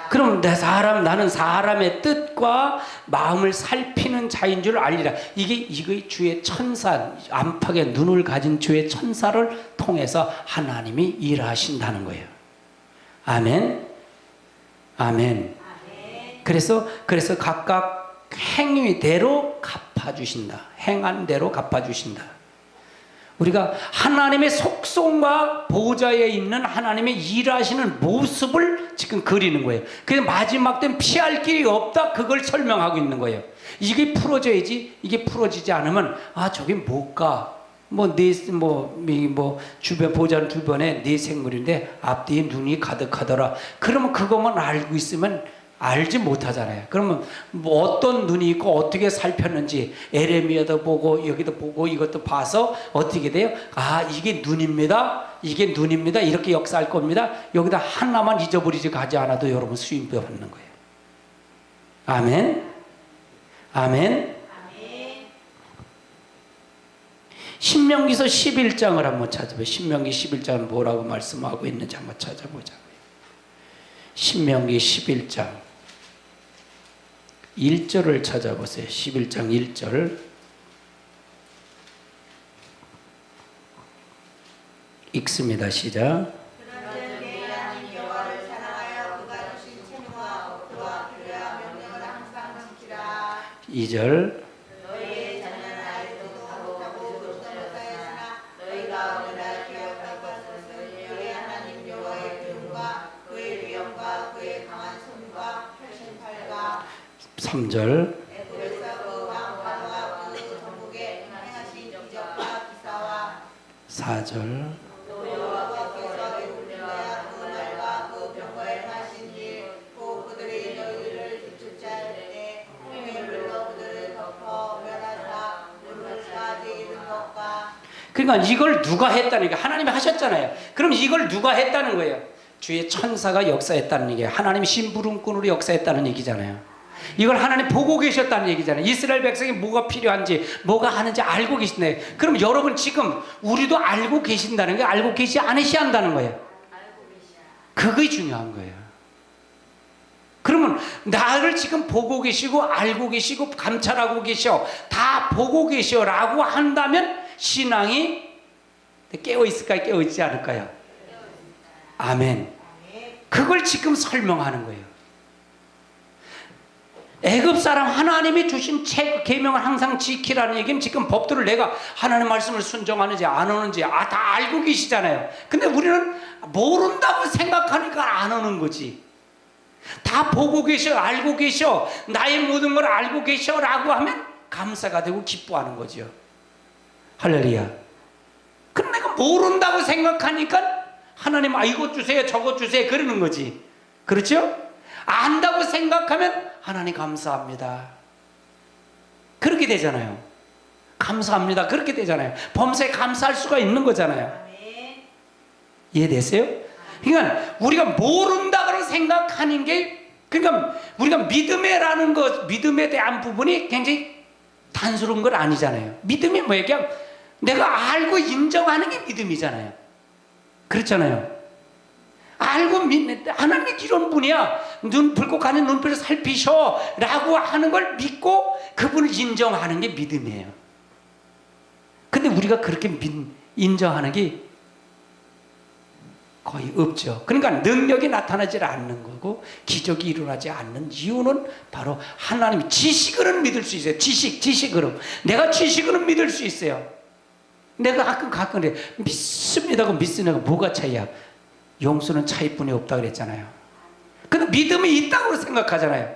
S1: 그럼 나는 사람의 뜻과 마음을 살피는 자인 줄 알리라. 이게 주의 천사, 안팎의 눈을 가진 주의 천사를 통해서 하나님이 일하신다는 거예요. 아멘. 아멘. 그래서 각각 행위대로 갚아주신다. 행한 대로 갚아주신다. 우리가 하나님의 속성과 보좌에 있는 하나님의 일하시는 모습을 지금 그리는 거예요. 그래서 마지막 때는 피할 길이 없다. 그걸 설명하고 있는 거예요. 이게 풀어져야지. 이게 풀어지지 않으면 저게 못 가. 주변 보좌는 주변에 네 생물인데 앞뒤에 눈이 가득하더라. 그러면 그것만 알고 있으면 알지 못하잖아요. 그러면 어떤 눈이 있고 어떻게 살폈는지 에레미야도 보고 여기도 보고 이것도 봐서 어떻게 돼요? 이게 눈입니다. 이게 눈입니다. 이렇게 역사할 겁니다. 여기다 하나만 잊어버리지 가지 않아도 여러분 수임 받는 거예요. 아멘. 아멘. 신명기서 11장을 한번 찾아보세요. 신명기 11장은 뭐라고 말씀하고 있는지 한번 찾아보자고요. 신명기 11장 1절을 찾아보세요. 11장 1절 읽습니다. 시작. 2절 3절.
S2: 그래서 그 왕 바로와 그 전국에 행하신 기적과 기사와
S1: 4절.
S2: 여호와께서 애굽에야 그 말과 그 병거에 하신 일, 또 그들이 너희를 뒤쫓을 때 홍해 물로 그들을 덮어 멸하사 눈물까지 이른 것과.
S1: 그러니까 이걸 누가 했다는 게 하나님이 하셨잖아요. 그럼 이걸 누가 했다는 거예요? 주의 천사가 역사했다는 얘기예요. 하나님이 심부름꾼으로 역사했다는 얘기잖아요. 이걸 하나님 보고 계셨다는 얘기잖아요. 이스라엘 백성이 뭐가 필요한지 뭐가 하는지 알고 계신데, 그럼 여러분 지금 우리도 알고 계신다는 게 알고 계시지 않으셔야 한다는 거예요. 그게 중요한 거예요. 그러면 나를 지금 보고 계시고 알고 계시고 감찰하고 계셔, 다 보고 계셔라고 한다면 신앙이 깨어있을까요? 깨어있지 않을까요? 아멘. 그걸 지금 설명하는 거예요. 애굽 사람 하나님이 주신 책 계명을 항상 지키라는 얘기는 지금 법도를 내가 하나님 말씀을 순종하는지 안 하는지 다 알고 계시잖아요. 근데 우리는 모른다고 생각하니까 안 하는 거지. 다 보고 계셔, 알고 계셔, 나의 모든 걸 알고 계셔라고 하면 감사가 되고 기뻐하는 거죠. 할렐루야. 근데 내가 모른다고 생각하니까 하나님 이것 주세요 저것 주세요 그러는 거지. 그렇죠? 안다고 생각하면 하나님 감사합니다 그렇게 되잖아요. 감사합니다 그렇게 되잖아요. 범사에 감사할 수가 있는 거잖아요. 이해되세요? 그러니까 우리가 모른다고 생각하는 게, 그러니까 우리가 믿음에라는 것, 믿음에 대한 부분이 굉장히 단순한 건 아니잖아요. 믿음이 뭐예요? 그냥 내가 알고 인정하는 게 믿음이잖아요. 그렇잖아요. 알고 믿는, 하나님이 이런 분이야, 눈 붉고 가는 눈빛을 살피셔 라고 하는 걸 믿고 그분을 인정하는 게 믿음이에요. 근데 우리가 그렇게 인정하는 게 거의 없죠. 그러니까 능력이 나타나지 않는 거고 기적이 일어나지 않는 이유는 바로 하나님이 지식으로는 믿을 수 있어요. 지식으로 내가 지식으로는 믿을 수 있어요. 내가 가끔 그래, 믿습니다고 믿으니까 뭐가 차이야? 용서는 차이뿐이 없다 그랬잖아요. 근데 믿음이 있다고 생각하잖아요.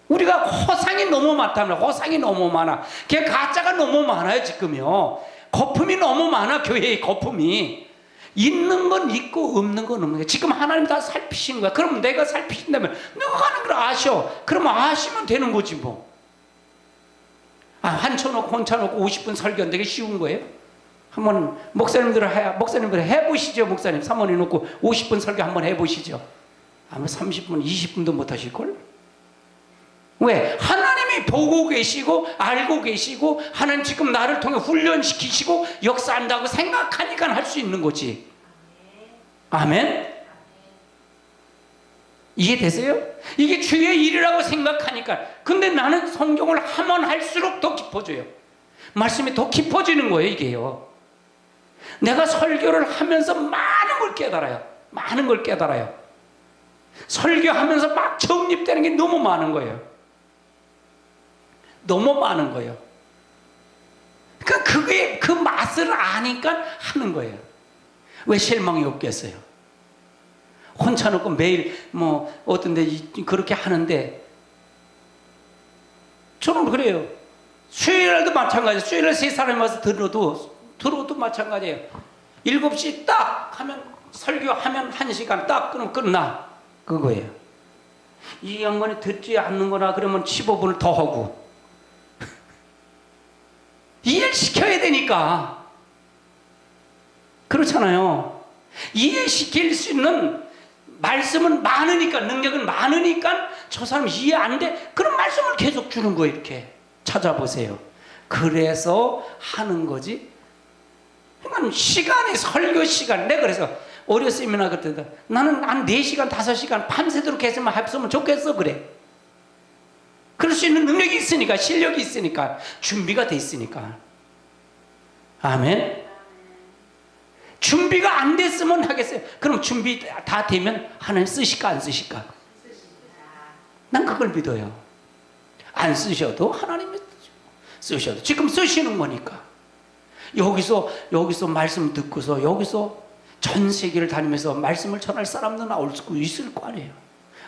S1: 우리가 허상이 너무 많다면, 허상이 너무 많아. 그냥 가짜가 너무 많아요 지금요. 거품이 너무 많아. 교회의 거품이. 있는 건 있고 없는 건 없는 거야. 지금 하나님 다 살피시는 거야. 그럼 내가 살피신다면 내가 하는 걸 아셔. 그러면 아시면 되는 거지 뭐. 한쳐놓고 혼쳐놓고 50분 설교는 되게 쉬운 거예요? 한번 목사님들 해보시죠. 목사님 사모님 놓고 50분 설교 한번 해보시죠. 아마 30분 20분도 못 하실걸? 왜? 하나님이 보고 계시고 알고 계시고 하나님 지금 나를 통해 훈련시키시고 역사한다고 생각하니까 할 수 있는 거지. 아멘? 이해되세요? 이게 주의 일이라고 생각하니까. 근데 나는 성경을 하면 할수록 더 깊어져요. 말씀이 더 깊어지는 거예요 이게요. 내가 설교를 하면서 많은 걸 깨달아요. 많은 걸 깨달아요. 설교하면서 막 정립되는 게 너무 많은 거예요. 너무 많은 거예요. 그러니까 그게 그 맛을 아니까 하는 거예요. 왜 실망이 없겠어요? 혼자놓고 매일 뭐 어떤데 그렇게 하는데, 저는 그래요. 수요일날도 마찬가지예요. 수요일날 세 사람이 와서 들어도 마찬가지예요. 7시 딱 하면 설교하면 1시간 딱 끊으면 끝나. 그거예요. 이 양반이 듣지 않는 거나 그러면 15분을 더 하고 이해시켜야 되니까. 그렇잖아요. 이해시킬 수 있는 말씀은 많으니까, 능력은 많으니까 저 사람 이해 안 돼. 그런 말씀을 계속 주는 거예요. 이렇게 찾아보세요. 그래서 하는 거지. 그러니까 시간이, 설교 시간. 내가 그래서 어렸으면 그때 나는 한 4시간 5시간 밤새도록 했으면 했으면 좋겠어 그래. 그럴 수 있는 능력이 있으니까, 실력이 있으니까, 준비가 돼 있으니까. 아멘. 준비가 안 됐으면 하겠어요. 그럼 준비 다 되면 하나님 쓰실까 안 쓰실까? 난 그걸 믿어요. 안 쓰셔도 하나님이 쓰셔도 지금 쓰시는 거니까. 여기서 말씀 듣고서 여기서 전 세계를 다니면서 말씀을 전할 사람도 나올 수 있을 거 아니에요.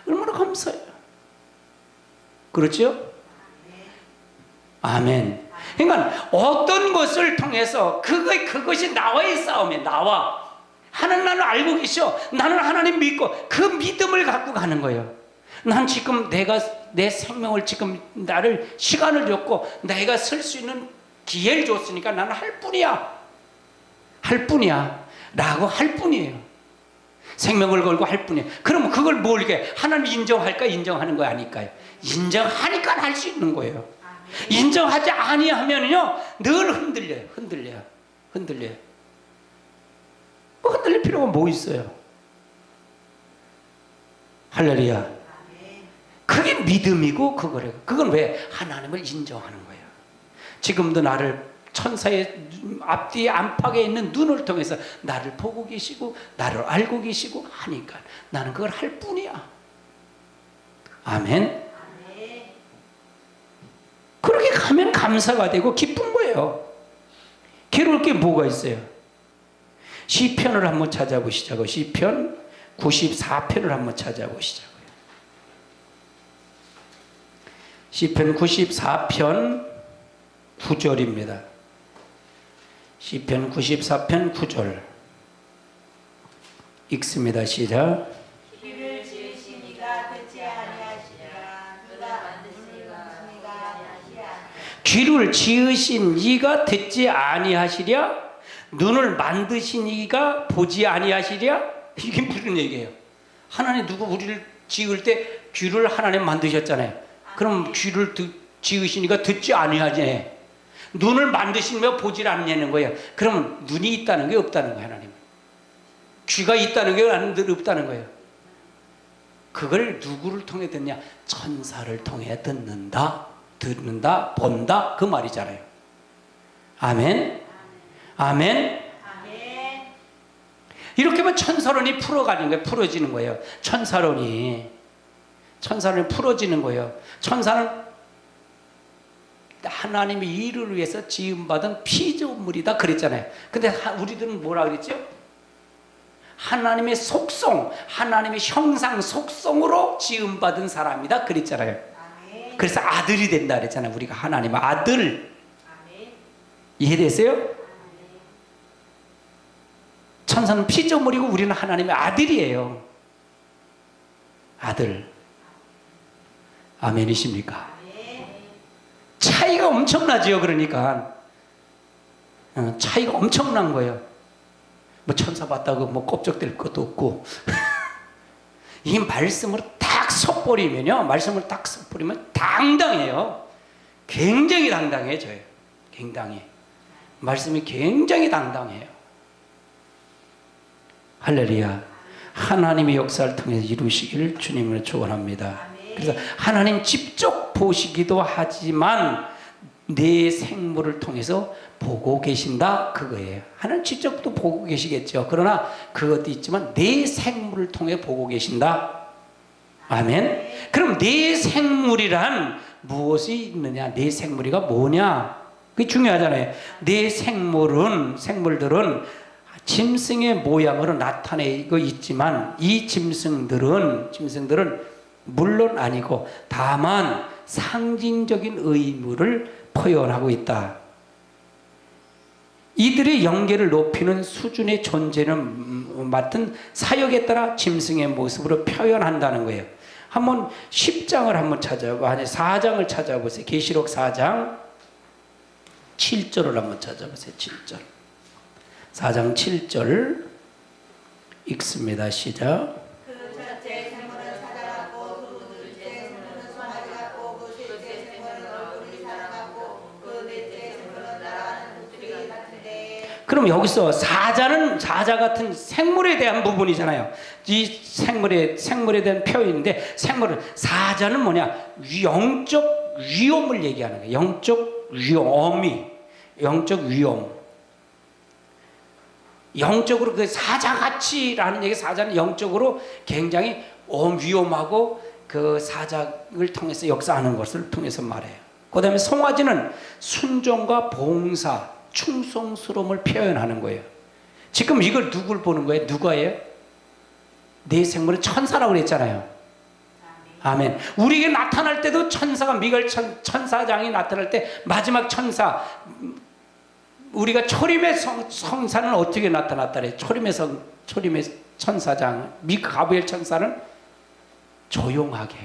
S1: 얼마나 감사해요. 그렇죠? 아멘. 그러니까 어떤 것을 통해서 그것이 나와의 싸움이에요. 나와. 하나님 나를 알고 계셔. 나는 하나님 믿고 그 믿음을 갖고 가는 거예요. 난 지금 내 생명을 지금 나를 시간을 줬고 내가 쓸 수 있는 기회를 줬으니까 나는 할 뿐이야. 할 뿐이야. 라고 할 뿐이에요. 생명을 걸고 할 뿐이에요. 그럼 그걸 뭘 이렇게 하나님 인정할까? 인정하는 거 아닐까요? 인정하니까 할 수 있는 거예요. 인정하지 아니하면요 늘 흔들려요. 뭐 흔들릴 필요가 뭐 있어요? 할렐루야. 그게 믿음이고 그거래요. 그건 왜? 하나님을 인정하는 거예요. 지금도 나를 천사의 앞뒤 안팎에 있는 눈을 통해서 나를 보고 계시고 나를 알고 계시고 하니까 나는 그걸 할 뿐이야. 아멘. 그렇게 가면 감사가 되고 기쁜 거예요. 괴로울 게 뭐가 있어요? 시편을 한번 찾아보시자고. 시편 94편을 한번 찾아보시자고요. 시편 94편 9절입니다. 시편 94편 9절 읽습니다. 시작.
S2: 귀를 지으신 이가 듣지 아니하시리라. 그가 만드신 이가 아니하시리라.
S1: 귀를 지으신 이가 듣지 아니하시랴. 눈을 만드신 이가 보지 아니하시랴. 이게 무슨 얘기예요? 하나님 누구 우리를 지을 때 귀를 하나님 만드셨잖아요. 그럼 귀를 지으신 이가 듣지 아니하지. 눈을 만드시며 보질 않냐는 거예요. 그러면 눈이 있다는 게 없다는 거예요. 하나님 귀가 있다는 게 없다는 거예요. 그걸 누구를 통해 듣냐? 천사를 통해 듣는다, 본다 그 말이잖아요. 아멘. 아멘. 이렇게 하면 천사론이 풀어가는 거예요. 풀어지는 거예요. 천사론이 풀어지는 거예요. 천사는 하나님의 일을 위해서 지음받은 피조물이다 그랬잖아요. 근데 우리들은 뭐라 그랬죠? 하나님의 속성, 하나님의 형상 속성으로 지음받은 사람이다 그랬잖아요. 그래서 아들이 된다 그랬잖아요. 우리가 하나님의 아들. 이해되세요? 천사는 피조물이고 우리는 하나님의 아들이에요. 아들. 아멘이십니까? 차이가 엄청나지요. 그러니까 차이가 엄청난 거예요. 뭐 천사 봤다고 뭐 껍적될 것도 없고 이 말씀으로 딱 섞어버리면요, 말씀을 딱 섞어버리면 당당해요. 굉장히 당당해져요. 굉장히 말씀이 굉장히 당당해요. 할렐루야. 하나님의 역사를 통해서 이루시기를 주님을 축원합니다. 그래서 하나님 직접 보시기도 하지만 내 생물을 통해서 보고 계신다 그거예요. 하나님 직접도 보고 계시겠죠. 그러나 그것도 있지만 내 생물을 통해 보고 계신다. 아멘. 그럼 내 생물이란 무엇이 있느냐? 내 생물이가 뭐냐? 그게 중요하잖아요. 내 생물들은 짐승의 모양으로 나타내고 있지만 이 짐승들은 물론 아니고 다만 상징적인 의무를 표현하고 있다. 이들의 영계를 높이는 수준의 존재는 맡은 사역에 따라 짐승의 모습으로 표현한다는 거예요. 한번 10장을 한번 아니 4장을 찾아보세요. 계시록 4장 7절을 한번 찾아보세요. 7절. 4장 7절 읽습니다. 시작.
S2: 그 첫째 생물은 사자같고 그 둘째 생물은 송아지 같고 그 셋째 생물은 얼굴이 사람 같고 그 넷째 생물은 날아가는 독수리 같은데.
S1: 그럼 여기서 사자 같은 생물에 대한 부분이잖아요. 이 생물에 대한 표현인데 사자는 뭐냐? 영적 위험을 얘기하는 거예요. 영적 위험. 영적으로 그 사자같이라는 얘기, 사자는 영적으로 굉장히 위험하고 그 사자를 통해서 역사하는 것을 통해서 말해요. 그 다음에 송아지는 순종과 봉사, 충성스러움을 표현하는 거예요. 지금 이걸 누굴 보는 거예요? 누가예요? 내 생물은 천사라고 그랬잖아요. 아멘. 우리에게 나타날 때도 천사가 미가엘 천사장이 나타날 때 마지막 천사, 우리가 초림의 성사는 어떻게 나타났다래? 초림의 천사장 가브리엘 천사는 조용하게.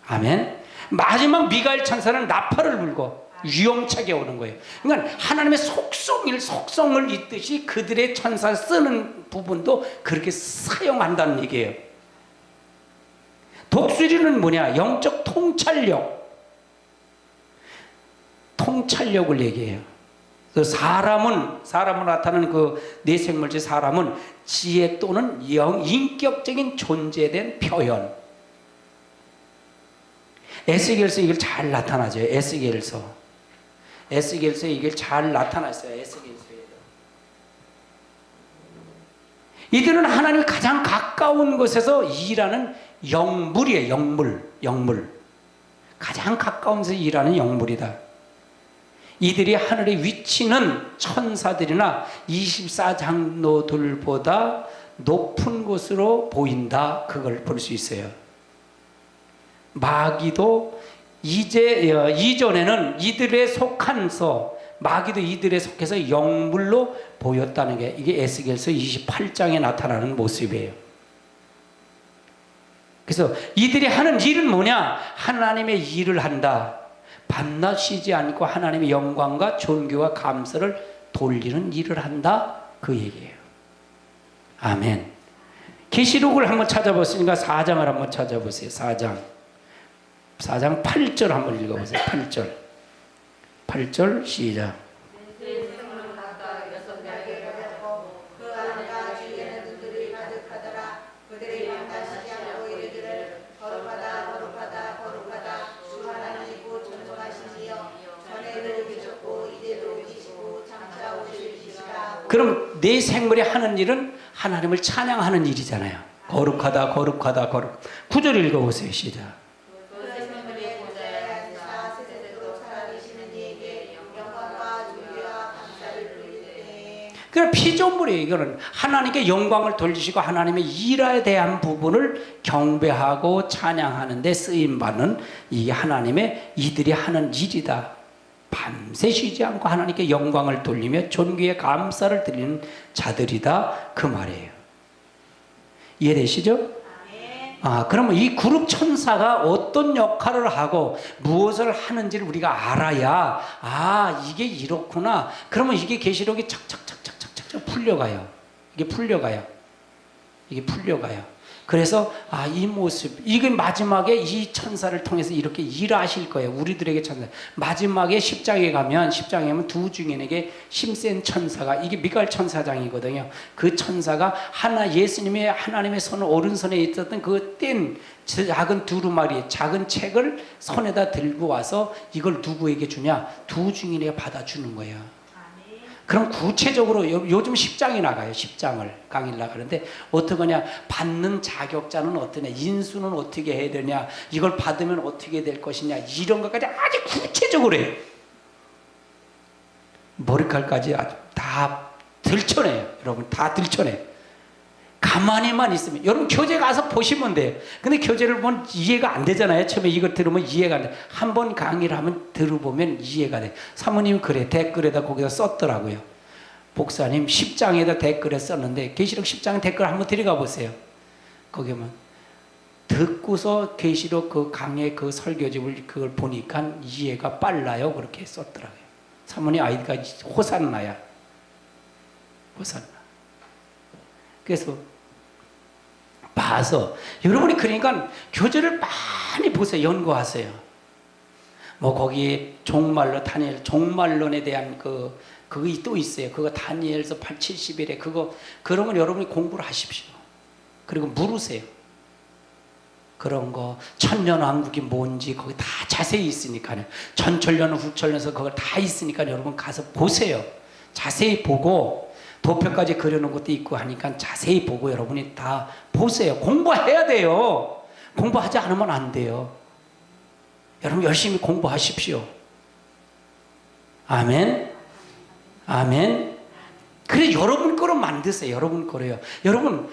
S1: 아멘. 마지막 미가엘 천사는 나팔을 불고 위험차게 오는 거예요. 그러니까 하나님의 속성을 잇듯이 그들의 천사 쓰는 부분도 그렇게 사용한다는 얘기예요. 독수리는 뭐냐? 영적 통찰력을 얘기해요. 그 사람은 나타나는 그 내생물체 사람은 지혜 또는 인격적인 존재에 대한 표현. 에스겔서 이걸 잘 나타나죠. 에스겔서에 이게 잘 나타났어요. 에스겔서에도. 이들은 하나님이 가장 가까운 곳에서 일하는 영물이에요. 영물. 가장 가까운 곳에서 일하는 영물이다. 이들이 하늘의 위치는 천사들이나 24장로들보다 높은 곳으로 보인다. 그걸 볼 수 있어요. 마귀도 이전에는 이들에 속한서, 마귀도 이들에 속해서 영물로 보였다는 게 이게 에스겔서 28장에 나타나는 모습이에요. 그래서 이들이 하는 일은 뭐냐? 하나님의 일을 한다. 밤낮 쉬지 않고 하나님의 영광과 존귀와 감사를 돌리는 일을 한다. 그 얘기예요. 아멘. 계시록을 한번 찾아보시니까 4장을 한번 찾아보세요. 4장 8절 한번 읽어보세요. 8절 시작. 그럼 내 생물이 하는 일은 하나님을 찬양하는 일이잖아요. 거룩하다. 9절 읽어보세요. 시작. 그럼 피조물이에요. 이거는 하나님께 영광을 돌리시고 하나님의 일에 대한 부분을 경배하고 찬양하는 데 쓰임받는 이게 하나님의 이들이 하는 일이다. 밤새 쉬지 않고 하나님께 영광을 돌리며 존귀의 감사를 드리는 자들이다. 그 말이에요. 이해되시죠? 그러면 이 그룹 천사가 어떤 역할을 하고 무엇을 하는지를 우리가 알아야 이게 이렇구나. 그러면 이게 계시록이 착착착착 풀려가요. 이게 풀려가요. 그래서 이 모습, 이게 마지막에 이 천사를 통해서 이렇게 일하실 거예요. 우리들에게 천사. 마지막에 10장에 가면 두 증인에게 힘센 천사가, 이게 미가엘 천사장이거든요. 그 천사가 예수님의 하나님의 손 오른손에 있었던 그 뗀 작은 두루마리, 작은 책을 손에다 들고 와서 이걸 누구에게 주냐? 두 증인에게 받아주는 거예요. 그럼 구체적으로 요즘 10장이 나가요. 10장을 강의를 나가는데 어떠냐? 받는 자격자는 어떠냐? 인수는 어떻게 해야 되냐? 이걸 받으면 어떻게 될 것이냐? 이런 것까지 아주 구체적으로 해요. 머리칼까지 아주 다 들춰내요. 여러분 다 들춰내요. 가만히만 있으면, 여러분 교재 가서 보시면 돼요. 근데 교재를 보면 이해가 안 되잖아요. 처음에 이거 들으면 이해가 안 돼. 한 번 강의를 하면 들어보면 이해가 돼. 사모님 그래 댓글에다 거기다 썼더라고요. 목사님 10장에다 댓글에 썼는데, 계시록 10장 댓글 한번 들어가 보세요. 거기 보면 듣고서 계시록 그 강의 그 설교집을 그걸 보니까 이해가 빨라요. 그렇게 썼더라고요. 사모님 아이디가 호산나야. 호산나. 그래서 봐서 여러분이 그러니까 교재를 많이 보세요. 연구하세요. 뭐 거기에 종말론, 다니엘 종말론에 대한 그거 또 있어요. 그거 다니엘서 8, 70일에 그런 건 여러분이 공부를 하십시오. 그리고 물으세요. 그런 거 천년왕국이 뭔지 거기 다 자세히 있으니까요. 전철련, 후철련서 그걸 다 있으니까 여러분 가서 보세요. 자세히 보고 도표까지 그려놓은 것도 있고 하니까 자세히 보고 여러분이 다 보세요. 공부해야 돼요. 공부하지 않으면 안 돼요. 여러분 열심히 공부하십시오. 아멘. 아멘. 그래 여러분 거로 만드세요. 여러분 거로요. 여러분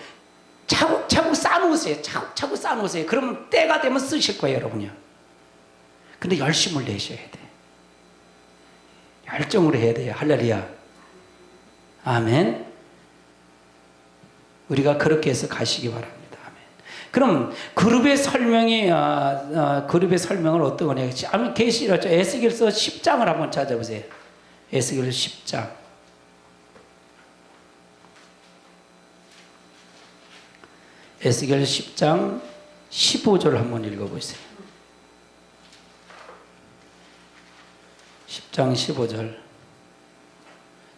S1: 차곡차곡 쌓아놓으세요. 쌓아놓으세요. 차곡차곡 쌓아놓으세요. 그러면 때가 되면 쓰실 거예요, 여러분요. 근데 열심을 내셔야 돼. 열정으로 해야 돼요. 할렐루야. 아멘. 우리가 그렇게 해서 가시기 바랍니다. 아멘. 그럼 그룹의 설명이 그룹의 설명을 어떤 거냐? 아멘. 계시록 에스겔서 10장을 한번 찾아보세요. 에스겔서 10장. 에스겔 10장 15절 한번 읽어보세요. 10장 15절.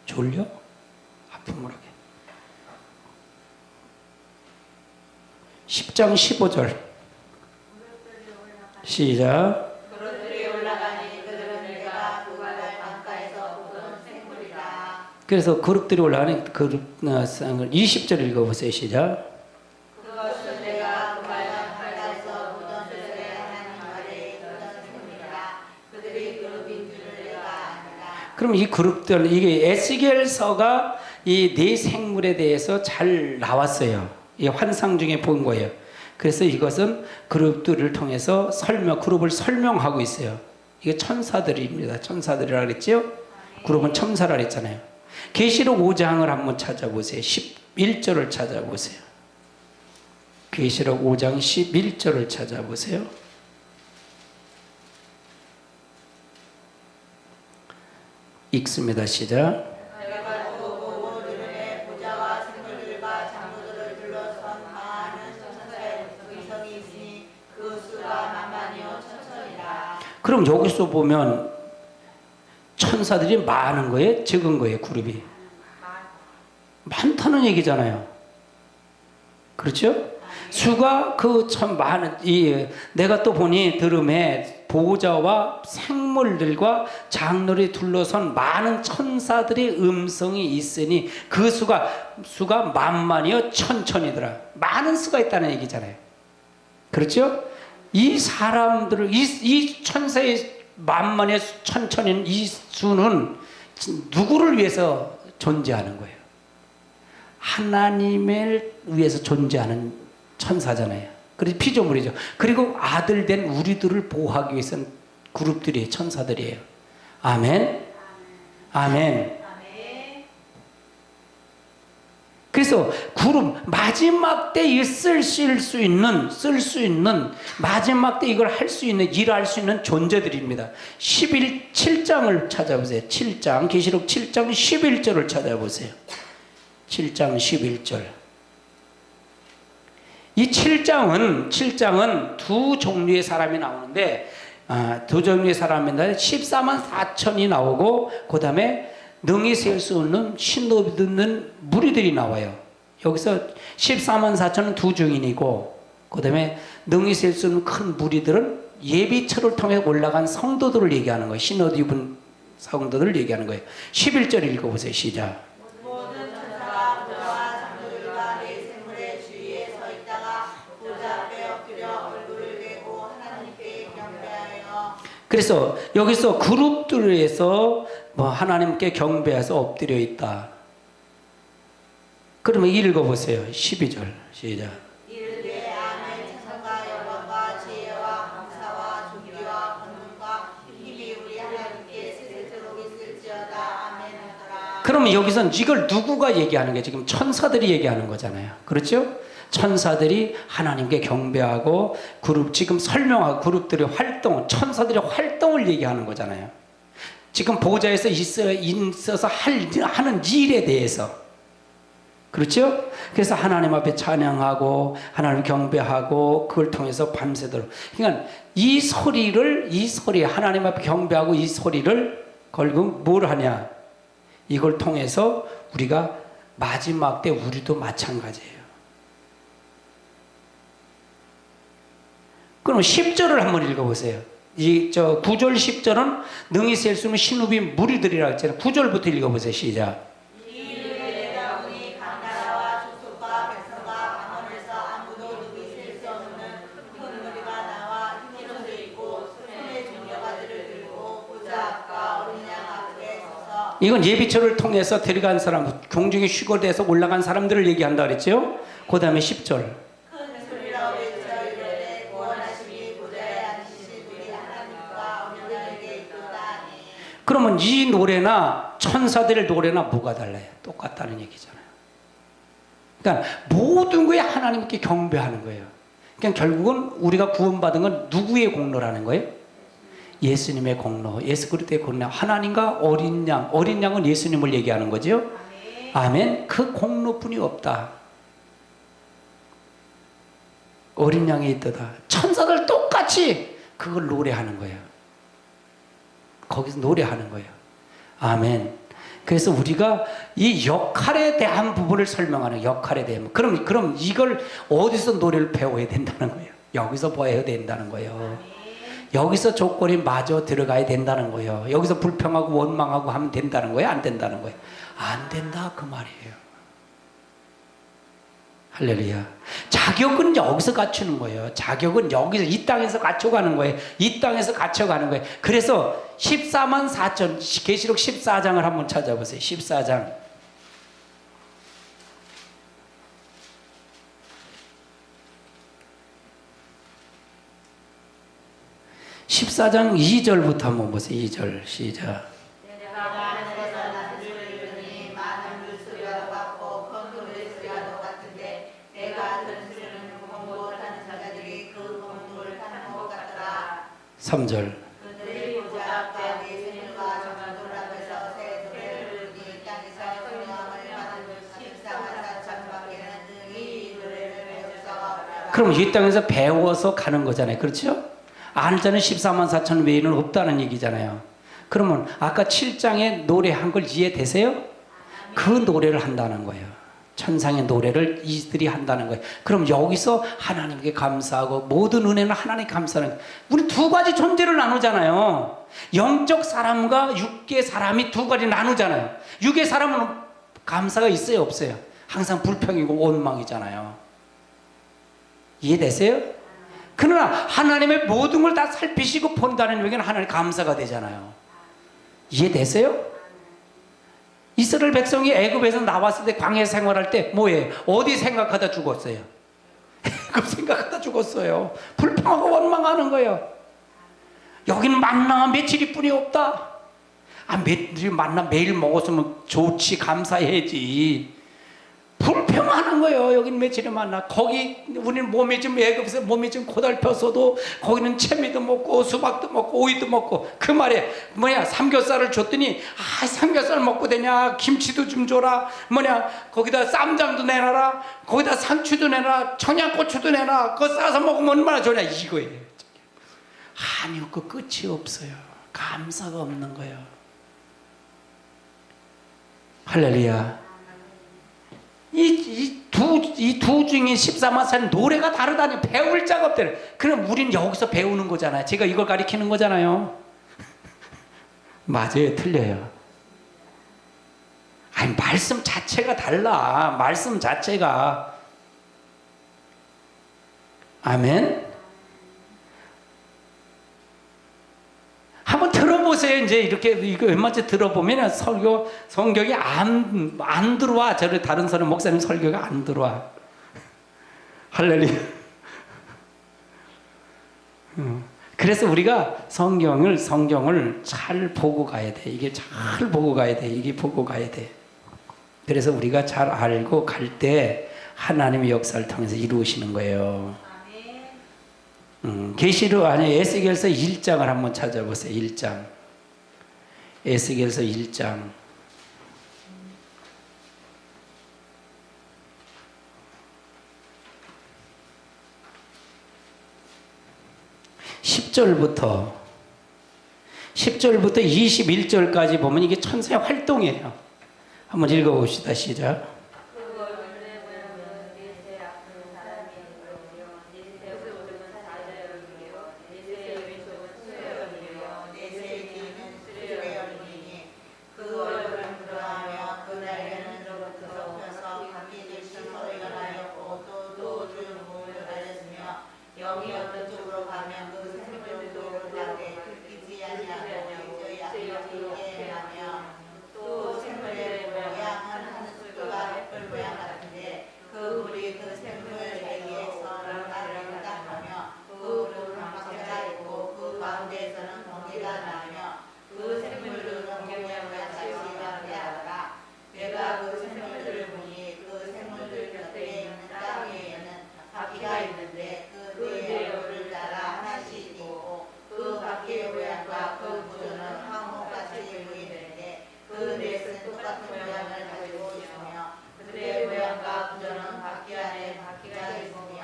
S1: 졸려? 아픔을 하게. 10장 15절. 시작.
S2: 그들이 올라가니 그들은 내가 그갈의 강가에서 보던 생물이라.
S1: 그래서 그룹들이 올라가는 그룹 20절 읽어보세요. 시작.
S2: 그것은 내가 그갈의 강가에서 보던 그들의 하나님 아래에 있던 생물이라. 그들이 그룹인 줄을 내가 아니라.
S1: 그럼 이 그룹들, 이게 에스겔서가 이 네 생물에 대해서 잘 나왔어요. 이 환상 중에 본 거예요. 그래서 이것은 그룹들을 통해서 그룹을 설명하고 있어요. 이게 천사들입니다. 천사들이라 그랬죠? 그룹은 천사라 그랬잖아요. 계시록 5장을 한번 찾아보세요. 11절을 찾아보세요. 계시록 5장 11절을 찾아보세요. 읽습니다. 시작.
S2: 내가 또 보고 들으매 보좌와 생물들과 장로들을 둘러선 많은 천사의 의성이 있으니 그 수가 만만이요 천천이라.
S1: 그럼 여기서 보면 천사들이 많은 거예요? 적은 거예요? 그룹이? 많다는 얘기잖아요. 그렇죠? 수가 그 참 많은, 내가 또 보니 들음에 보좌와 생물들과 장로를 둘러선 많은 천사들의 음성이 있으니 그 수가 만만이요 천천이더라. 많은 수가 있다는 얘기잖아요. 그렇죠? 이 사람들을, 이 천사의 만만의 천천인 이 수는 누구를 위해서 존재하는 거예요? 하나님을 위해서 존재하는 천사잖아요. 그래서 피조물이죠. 그리고 아들 된 우리들을 보호하기 위해서는 그룹들이에요. 천사들이에요. 아멘. 아멘. 그래서 그룹 마지막 때에 쓸 수 있는 마지막 때 이걸 할 수 있는 일할 수 있는 존재들입니다. 7장을 찾아보세요. 7장 계시록 7장 11절을 찾아보세요. 7장 11절. 이 7장은 두 종류의 사람이 나오는데 두 종류의 사람인데 14만 4천이 나오고 그 다음에 능히 셀 수 없는 신노비 듣는 무리들이 나와요. 여기서 14만 4천은 두 증인이고 그 다음에 능히 셀 수 없는 큰 무리들은 예비처를 통해 올라간 성도들을 얘기하는 거예요. 신옷 입은 성도들을 얘기하는 거예요. 11절 읽어보세요. 시작.
S2: 모든 천사가 보좌와 장로들과 네 생물의 주위에 서 있다가 보좌 앞에 엎드려 얼굴을 대고 하나님께 경배하여.
S1: 그래서 여기서 그룹들에서 하나님께 경배해서 엎드려 있다. 그러면 읽어보세요. 12절 시작.
S2: 이르되 아멘. 찬송과 영광과 지혜와 감사와 존귀와 권능과 힘이 우리 하나님께 세세토록 있을지어다. 아멘 하더라.
S1: 그러면 여기선 이걸 누구가 얘기하는 게 지금 천사들이 얘기하는 거잖아요. 그렇죠? 천사들이 하나님께 경배하고 지금 설명하고 그룹들의 활동, 천사들의 활동을 얘기하는 거잖아요. 지금 보좌에서 있어서 하는 일에 대해서. 그렇죠? 그래서 하나님 앞에 찬양하고 하나님 경배하고 그걸 통해서 밤새도록. 그러니까 이 소리 하나님 앞에 경배하고 이 소리를 걸고 뭘 하냐? 이걸 통해서 우리가 마지막 때 우리도 마찬가지예요. 그럼 10절을 한번 읽어보세요. 9절 10절은 능히 셀 수 없는 신우비 무리들이라고 했잖아요. 9절부터 읽어보세요. 시작.
S2: 이르되 내가 보니 각 나라와 족속과 백성과 방언에서 아무도 누구 셀 수 없는 큰 무리가 나와 흰 옷을 입고 손에 종려가지를 들고 보좌 앞과 어린 양 앞에 서서.
S1: 이건 예비처를 통해서 데려간 사람, 공중에 쉬고돼서 올라간 사람들을 얘기한다 그랬죠. 그 다음에 10절.
S2: 큰 소리로
S1: 그러면 이 노래나 천사들의 노래나 뭐가 달라요? 똑같다는 얘기잖아요. 그러니까 모든 거에 하나님께 경배하는 거예요. 그러니까 결국은 우리가 구원받은 건 누구의 공로라는 거예요? 예수님의 공로, 예수 그리스도의 공로. 하나님과 어린 양은 예수님을 얘기하는 거죠. 아멘. 그 공로뿐이 없다. 어린 양이 있다. 천사들 똑같이 그걸 노래하는 거예요. 거기서 노래하는 거예요. 아멘. 그래서 우리가 이 역할에 대한 부분을 설명하는 역할에 대한. 그럼 이걸 어디서 노래를 배워야 된다는 거예요? 여기서 배워야 된다는 거예요. 여기서 조건이 마저 들어가야 된다는 거예요. 여기서 불평하고 원망하고 하면 된다는 거예요? 안 된다는 거예요? 안 된다 그 말이에요. 할렐루야. 자격은 여기서 갖추는 거예요. 자격은 여기서 이 땅에서 갖춰가는 거예요. 이 땅에서 갖춰가는 거예요. 그래서 14만 4천 계시록 14장을 한번 찾아보세요. 14장. 14장 2절부터 한번 보세요. 2절 시작.
S2: 내가 하늘에서 낮은 소리를 많은 물소리와 같고 큰 소리와 같은데 내가 들은 소리는 공고 타는 자들이 그 공고를 타는 것 같더라.
S1: 3절.
S2: 그들이 보좌과 예수님과 정말 앞에서 새 노래를 부르니 땅에서 성령을 받은 14만 4천 밖에는 이 노래를 배워서
S1: 그럼 이 땅에서 배워서 가는 거잖아요. 그렇죠? 알자는 14만 4천 외에는 없다는 얘기잖아요. 그러면 아까 7장에 노래한 걸 이해되세요? 그 노래를 한다는 거예요. 천상의 노래를 이들이 한다는 거예요. 그럼 여기서 하나님께 감사하고 모든 은혜는 하나님께 감사하는 거예요. 우리 두 가지 존재를 나누잖아요. 영적 사람과 육계 사람이 두 가지 나누잖아요. 육의 사람은 감사가 있어요, 없어요? 항상 불평이고 원망이잖아요. 이해되세요? 그러나 하나님의 모든 걸 다 살피시고 본다는 얘기는 하나님 감사가 되잖아요. 이해되세요? 이스라엘 백성이 애굽에서 나왔을 때 광야 생활할 때 뭐예요? 어디 생각하다 죽었어요? 애굽 생각하다 죽었어요. 불평하고 원망하는 거예요. 여기는 만나 며칠이 뿐이 없다. 며칠 만나 매일 먹었으면 좋지 감사해야지. 불평하는 거예요. 여기는 며칠이 만나. 거기 우리는 몸이 좀 애굽에서 몸이 좀 고달폈어도 거기는 채미도 먹고 수박도 먹고 오이도 먹고 그 말에 삼겹살을 줬더니 삼겹살 먹고 되냐 김치도 좀 줘라 거기다 쌈장도 내놔라 거기다 상추도 내놔라 청양고추도 내놔 그거 싸서 먹으면 얼마나 좋냐 이거예요. 아니요 그 끝이 없어요. 감사가 없는 거예요. 할렐루야. 이 두 중에 14만 사는 노래가 다르다니 배울 자가 없대요. 그럼 우린 여기서 배우는 거잖아요. 제가 이걸 가리키는 거잖아요. 맞아요, 틀려요. 아니 말씀 자체가 달라. 말씀 자체가. 아멘. 한번 들어보세요. 이제 이렇게 이거 웬만치 들어보면 성경이 안 들어와. 저를 다른 사람 목사님 설교가 안 들어와. 할렐루야. 그래서 우리가 성경을 잘 보고 가야 돼. 이게 잘 보고 가야 돼. 이게 보고 가야 돼. 그래서 우리가 잘 알고 갈 때 하나님의 역사를 통해서 이루시는 거예요. 계시록 아니 에스겔서 1장을 한번 찾아보세요. 1장. 에스겔서 1장. 10절부터 21절까지 보면 이게 천사의 활동이에요. 한번 읽어봅시다. 시작.
S2: 바퀴가 있는데 그 내용을 따라 하나씩 있고 그 바퀴의 모양과 그 구조는 항목같이 보이는데 그 넷은 똑같은 모양을 가지고 있으며 그들의 모양과 구조는 바퀴 안에 바퀴가 있으며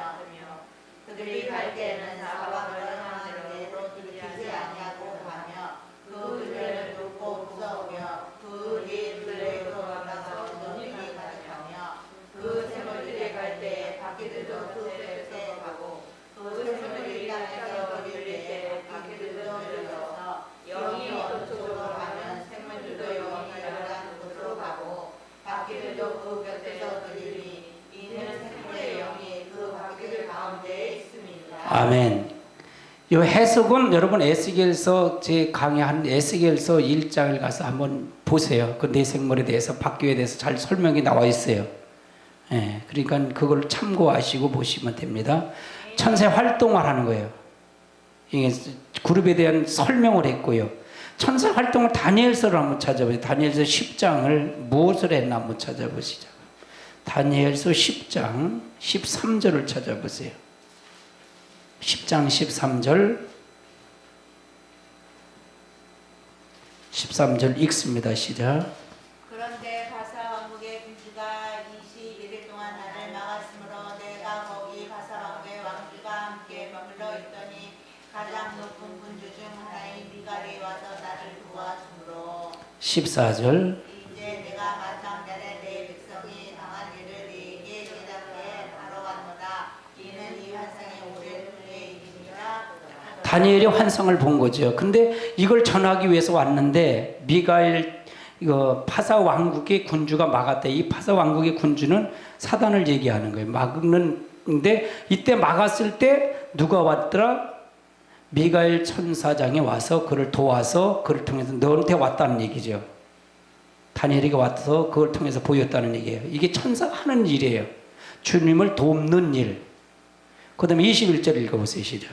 S2: 그들이 갈 때는 사방을 향하는 대로 들키지 아니하고 가며 그 들을 좁고 무서우며 그들이 들에 걸어가서 눈이 가득하며 그 샘물들이 갈 때 바퀴들도 그 볕에 가고 그 샘물들이 땅에서 버릴 때 바퀴들도 들려서 영이 어느 쪽으로 가면 샘물들도 영이 들어가는 곳으로 가고 바퀴들도 그 곁에서 들리니 이는 샘물의 영이 그 바퀴들 가운데에 있습니다.
S1: 아멘. 이 해석은 여러분 에스겔서 제 강의한 에스겔서 1장을 가서 한번 보세요. 그 내생물에 대해서 바퀴에 대해서 잘 설명이 나와 있어요. 예, 그러니까 그걸 참고하시고 보시면 됩니다. 천사 활동을 하는 거예요. 이게 그룹에 대한 설명을 했고요. 천사 활동을 다니엘서를 한번 찾아보세요. 다니엘서 10장을 무엇을 했나 한번 찾아보시죠. 다니엘서 10장 13절을 찾아보세요. 10장 13절 읽습니다. 시작.
S2: 그런데 바사 왕국의 군주가 21일 동안 나를 막았으므로 내가 거기 바사 왕국의 왕주가 함께 머물러 있더니 가장 높은 군주 중 하나인 미갈이 와서 나를 도와주므로
S1: 14절.
S2: 이제 내가 마땅자를 내 백성이 당한 일을 네게 깨닫게 하러 왔노라. 이는 이 환상의 오랜 후에 일이니라.
S1: 다니엘이 환상을 본 거죠. 근데 이걸 전하기 위해서 왔는데 미가엘 이거 파사 왕국의 군주가 막았대. 이 파사 왕국의 군주는 사단을 얘기하는 거예요. 막는데 이때 막았을 때 누가 왔더라? 미가엘 천사장이 와서 그를 도와서 그를 통해서 너한테 왔다는 얘기죠. 다니엘이가 와서 그걸 통해서 보였다는 얘기예요. 이게 천사가 하는 일이에요. 주님을 돕는 일. 그 다음에 21절 읽어보세요. 시작.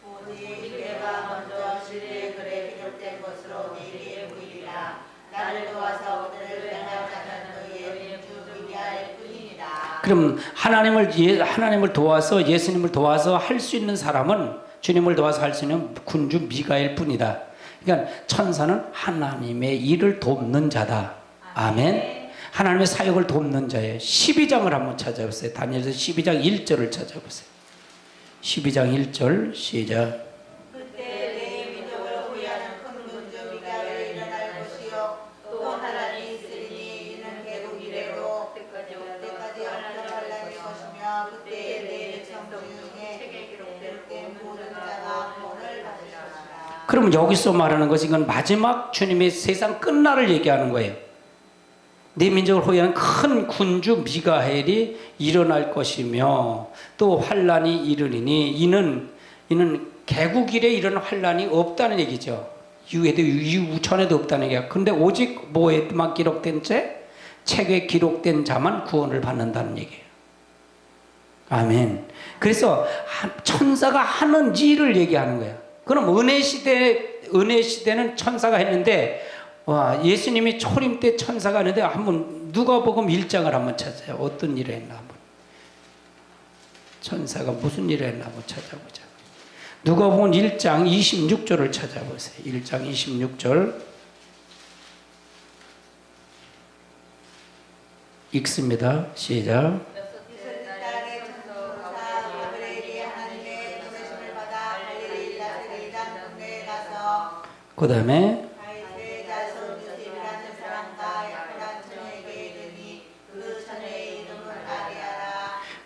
S2: 오직 내가 먼저 진리의 글에 기록된 것으로 네게 보이리라. 나를 도와서 그들을 행할 자는 너희의 군주 미가엘 뿐이니라.
S1: 그럼 하나님을 도와서 예수님을 도와서 할 수 있는 사람은 주님을 도와서 할 수 있는 군주 미가엘 뿐이다. 그러니까 천사는 하나님의 일을 돕는 자다. 아멘. 하나님의 사역을 돕는 자예요. 12장을 한번 찾아보세요. 다니엘서 12장 1절을 찾아보세요. 12장 1절 시작.
S2: 그때 내 민족을 후회하는 큰 군주 미가엘이 일어날 것이요 또 환란이 있으리니 이는 개국 이래로 때까지 없던 환란이 것이며 그때 내 백성 중에 기록된 모든 자가 구원을 받으리라.
S1: 그러면 여기서 말하는 것이 이건 마지막 주님의 세상 끝날을 얘기하는 거예요. 내 민족을 호위하는 큰 군주 미가엘이 일어날 것이며 또 환란이 이르리니 이는 개국 이래 이런 환란이 없다는 얘기죠. 이후에도 이후전에도 없다는 얘기야. 근데 오직 뭐에만 기록된 책에 기록된 자만 구원을 받는다는 얘기예요. 아멘. 그래서 천사가 하는 일을 얘기하는 거야. 그럼 은혜 시대는 천사가 했는데 와, 예수님이 초림 때 천사가 했는데 한번 누가복음 1장을 한번 찾아요. 어떤 일을 했나 한번. 천사가 무슨 일을 했나 한번 찾아보자. 누가복음 1장 26절을 찾아보세요. 1장 26절 읽습니다. 시작. 그 다음에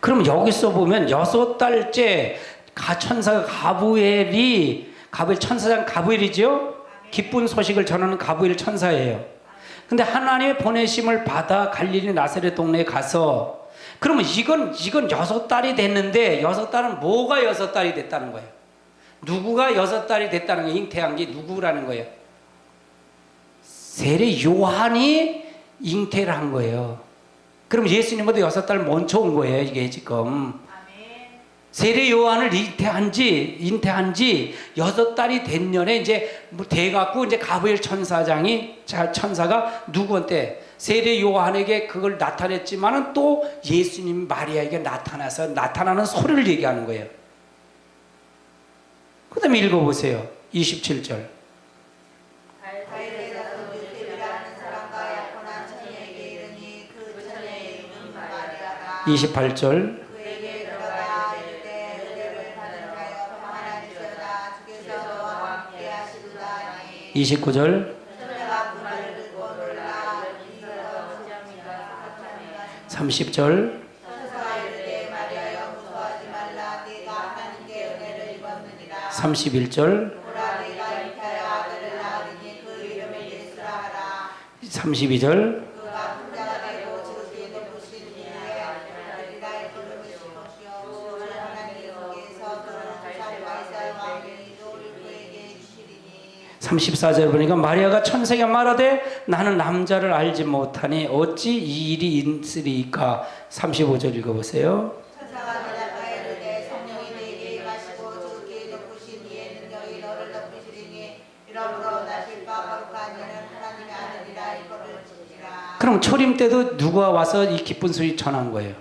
S1: 그럼 여기서 보면 6달째 천사가 가브리엘이 천사장 가브리엘이죠. 기쁜 소식을 전하는 가브리엘 천사예요. 근데 하나님의 보내심을 받아 갈릴리 나사렛 동네에 가서 그러면 이건 6달이 됐는데 6달은 뭐가 6달이 됐다는 거예요? 누구가 6달이 됐다는 거예요? 잉태한 게 누구라는 거예요? 세례 요한이 잉태를 한 거예요. 그럼 예수님보다 6달 먼저 온 거예요. 이게 지금 세례 요한을 잉태한 지 6달이 된 년에 이제 돼갖고 이제 가브리엘 천사가 누구한테 세례 요한에게 그걸 나타냈지만은 또 예수님 마리아에게 나타나서 나타나는 소리를 얘기하는 거예요. 그 다음에 읽어보세요. 27절. 28절. 29절. 30절. 31절. 32절. 34절 보니까 마리아가 천사에게 말하되 나는 남자를 알지 못하니 어찌 이 일이 있으리까. 35절 읽어보세요.
S2: 천사가 대답하여 이르되 성령이 내게 임하시고 주께 덮으신 이에 능력이 너를 덮으시리니 이러므로 나실 바 거룩한 이는 하나님의 아들이라 일컬어지리라.
S1: 그럼 초림 때도 누가 와서 이 기쁜 소식 전한 거예요?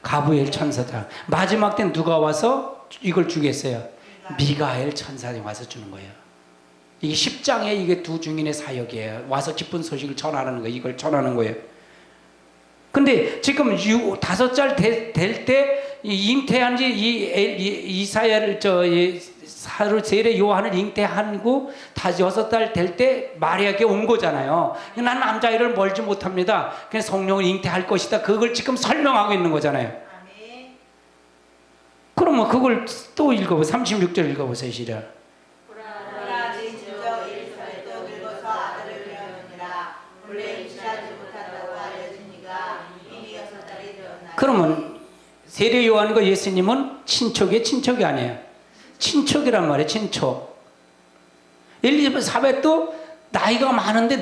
S1: 가브리엘 천사다. 마지막 때 누가 와서 이걸 주겠어요? 미가엘 천사가 와서 주는 거예요. 이게 10장에 이게 두 증인의 사역이에요. 와서 기쁜 소식을 전하는 거예요. 이걸 전하는 거예요. 근데 지금 5살 될 때 잉태한 지 이사야를 세례 요한을 잉태하고 다 6달 될 때 마리아에게 온 거잖아요. 난 남자아이를 멀지 못합니다. 그냥 성령을 잉태할 것이다. 그걸 지금 설명하고 있는 거잖아요.
S2: 아멘.
S1: 그러면 그걸 또 읽어보세요. 36절 읽어보세요. 시작. 그러면 세례 요한과 예수님은 친척이 아니에요. 친척이란 말이에요. 친척. 엘리사벳도 나이가 많은데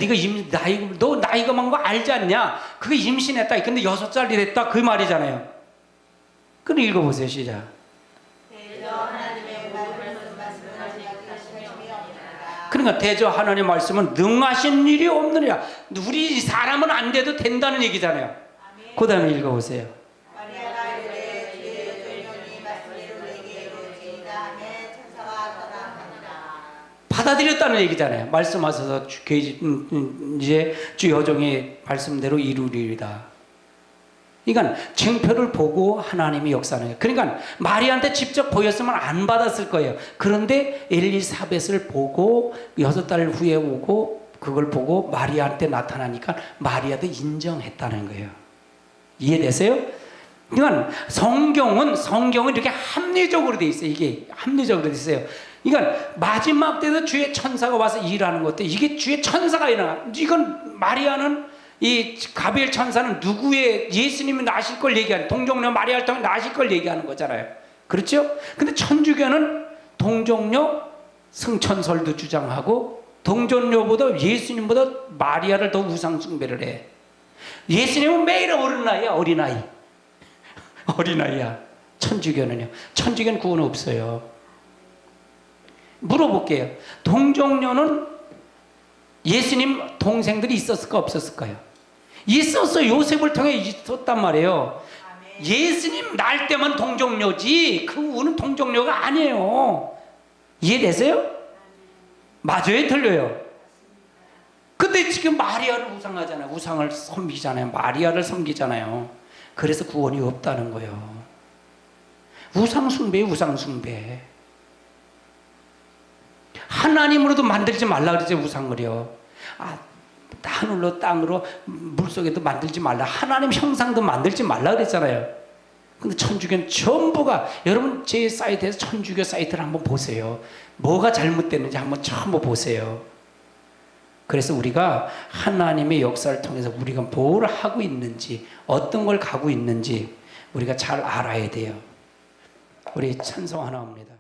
S1: 너 나이가 많은 거 알지 않냐? 그게 임신했다. 근데 6살이 됐다. 그 말이잖아요. 그럼 읽어보세요. 시작. 그러니까 대저 하나님의 말씀은 능하신 일이 없느냐. 우리 사람은 안 돼도 된다는 얘기잖아요. 그 다음에 읽어보세요. 받아들였다는 얘기잖아요. 말씀하셔서 이제 주 여종의 말씀대로 이루리이다. 그러니까 증표를 보고 하나님이 역사하는 거예요. 그러니까 마리아한테 직접 보였으면 안 받았을 거예요. 그런데 엘리사벳을 보고 6달 후에 오고 그걸 보고 마리아한테 나타나니까 마리아도 인정했다는 거예요. 이해되세요? 그러니까 성경은 이렇게 합리적으로 돼 있어요. 이게 합리적으로 돼 있어요. 그러니까 마지막 때도 주의 천사가 와서 일하는 것도 이게 주의 천사가 일어나. 이건 마리아는 이 가브리엘 천사는 누구의 예수님이 나실 걸 얘기하는 동정녀 마리아를 통해 나실 걸 얘기하는 거잖아요. 그렇죠? 근데 천주교는 동정녀 승천설도 주장하고 동정녀보다 예수님보다 마리아를 더 우상 숭배를 해. 예수님은 매일 어린아이. 어린아이야. 천주교는요. 천주교는 구원 없어요. 물어볼게요. 동정녀는 예수님 동생들이 있었을까 없었을까요? 있었어. 요셉을 통해 있었단 말이에요.
S2: 아멘.
S1: 예수님 날 때만 동정녀지 그 후는 동정녀가 아니에요. 이해되세요? 맞아요? 틀려요? 근데 지금 마리아를 우상하잖아요. 우상을 섬기잖아요. 마리아를 섬기잖아요. 그래서 구원이 없다는 거예요. 우상숭배예요. 우상숭배. 하나님으로도 만들지 말라 그러죠. 우상을요. 하늘로 땅으로 물속에도 만들지 말라. 하나님 형상도 만들지 말라 그랬잖아요. 근데 천주교는 전부가 여러분 제 사이트에서 천주교 사이트를 한번 보세요. 뭐가 잘못됐는지 한번 보세요. 그래서 우리가 하나님의 역사를 통해서 우리가 뭘 하고 있는지 어떤 걸 가고 있는지 우리가 잘 알아야 돼요. 우리 찬송 하나 합니다.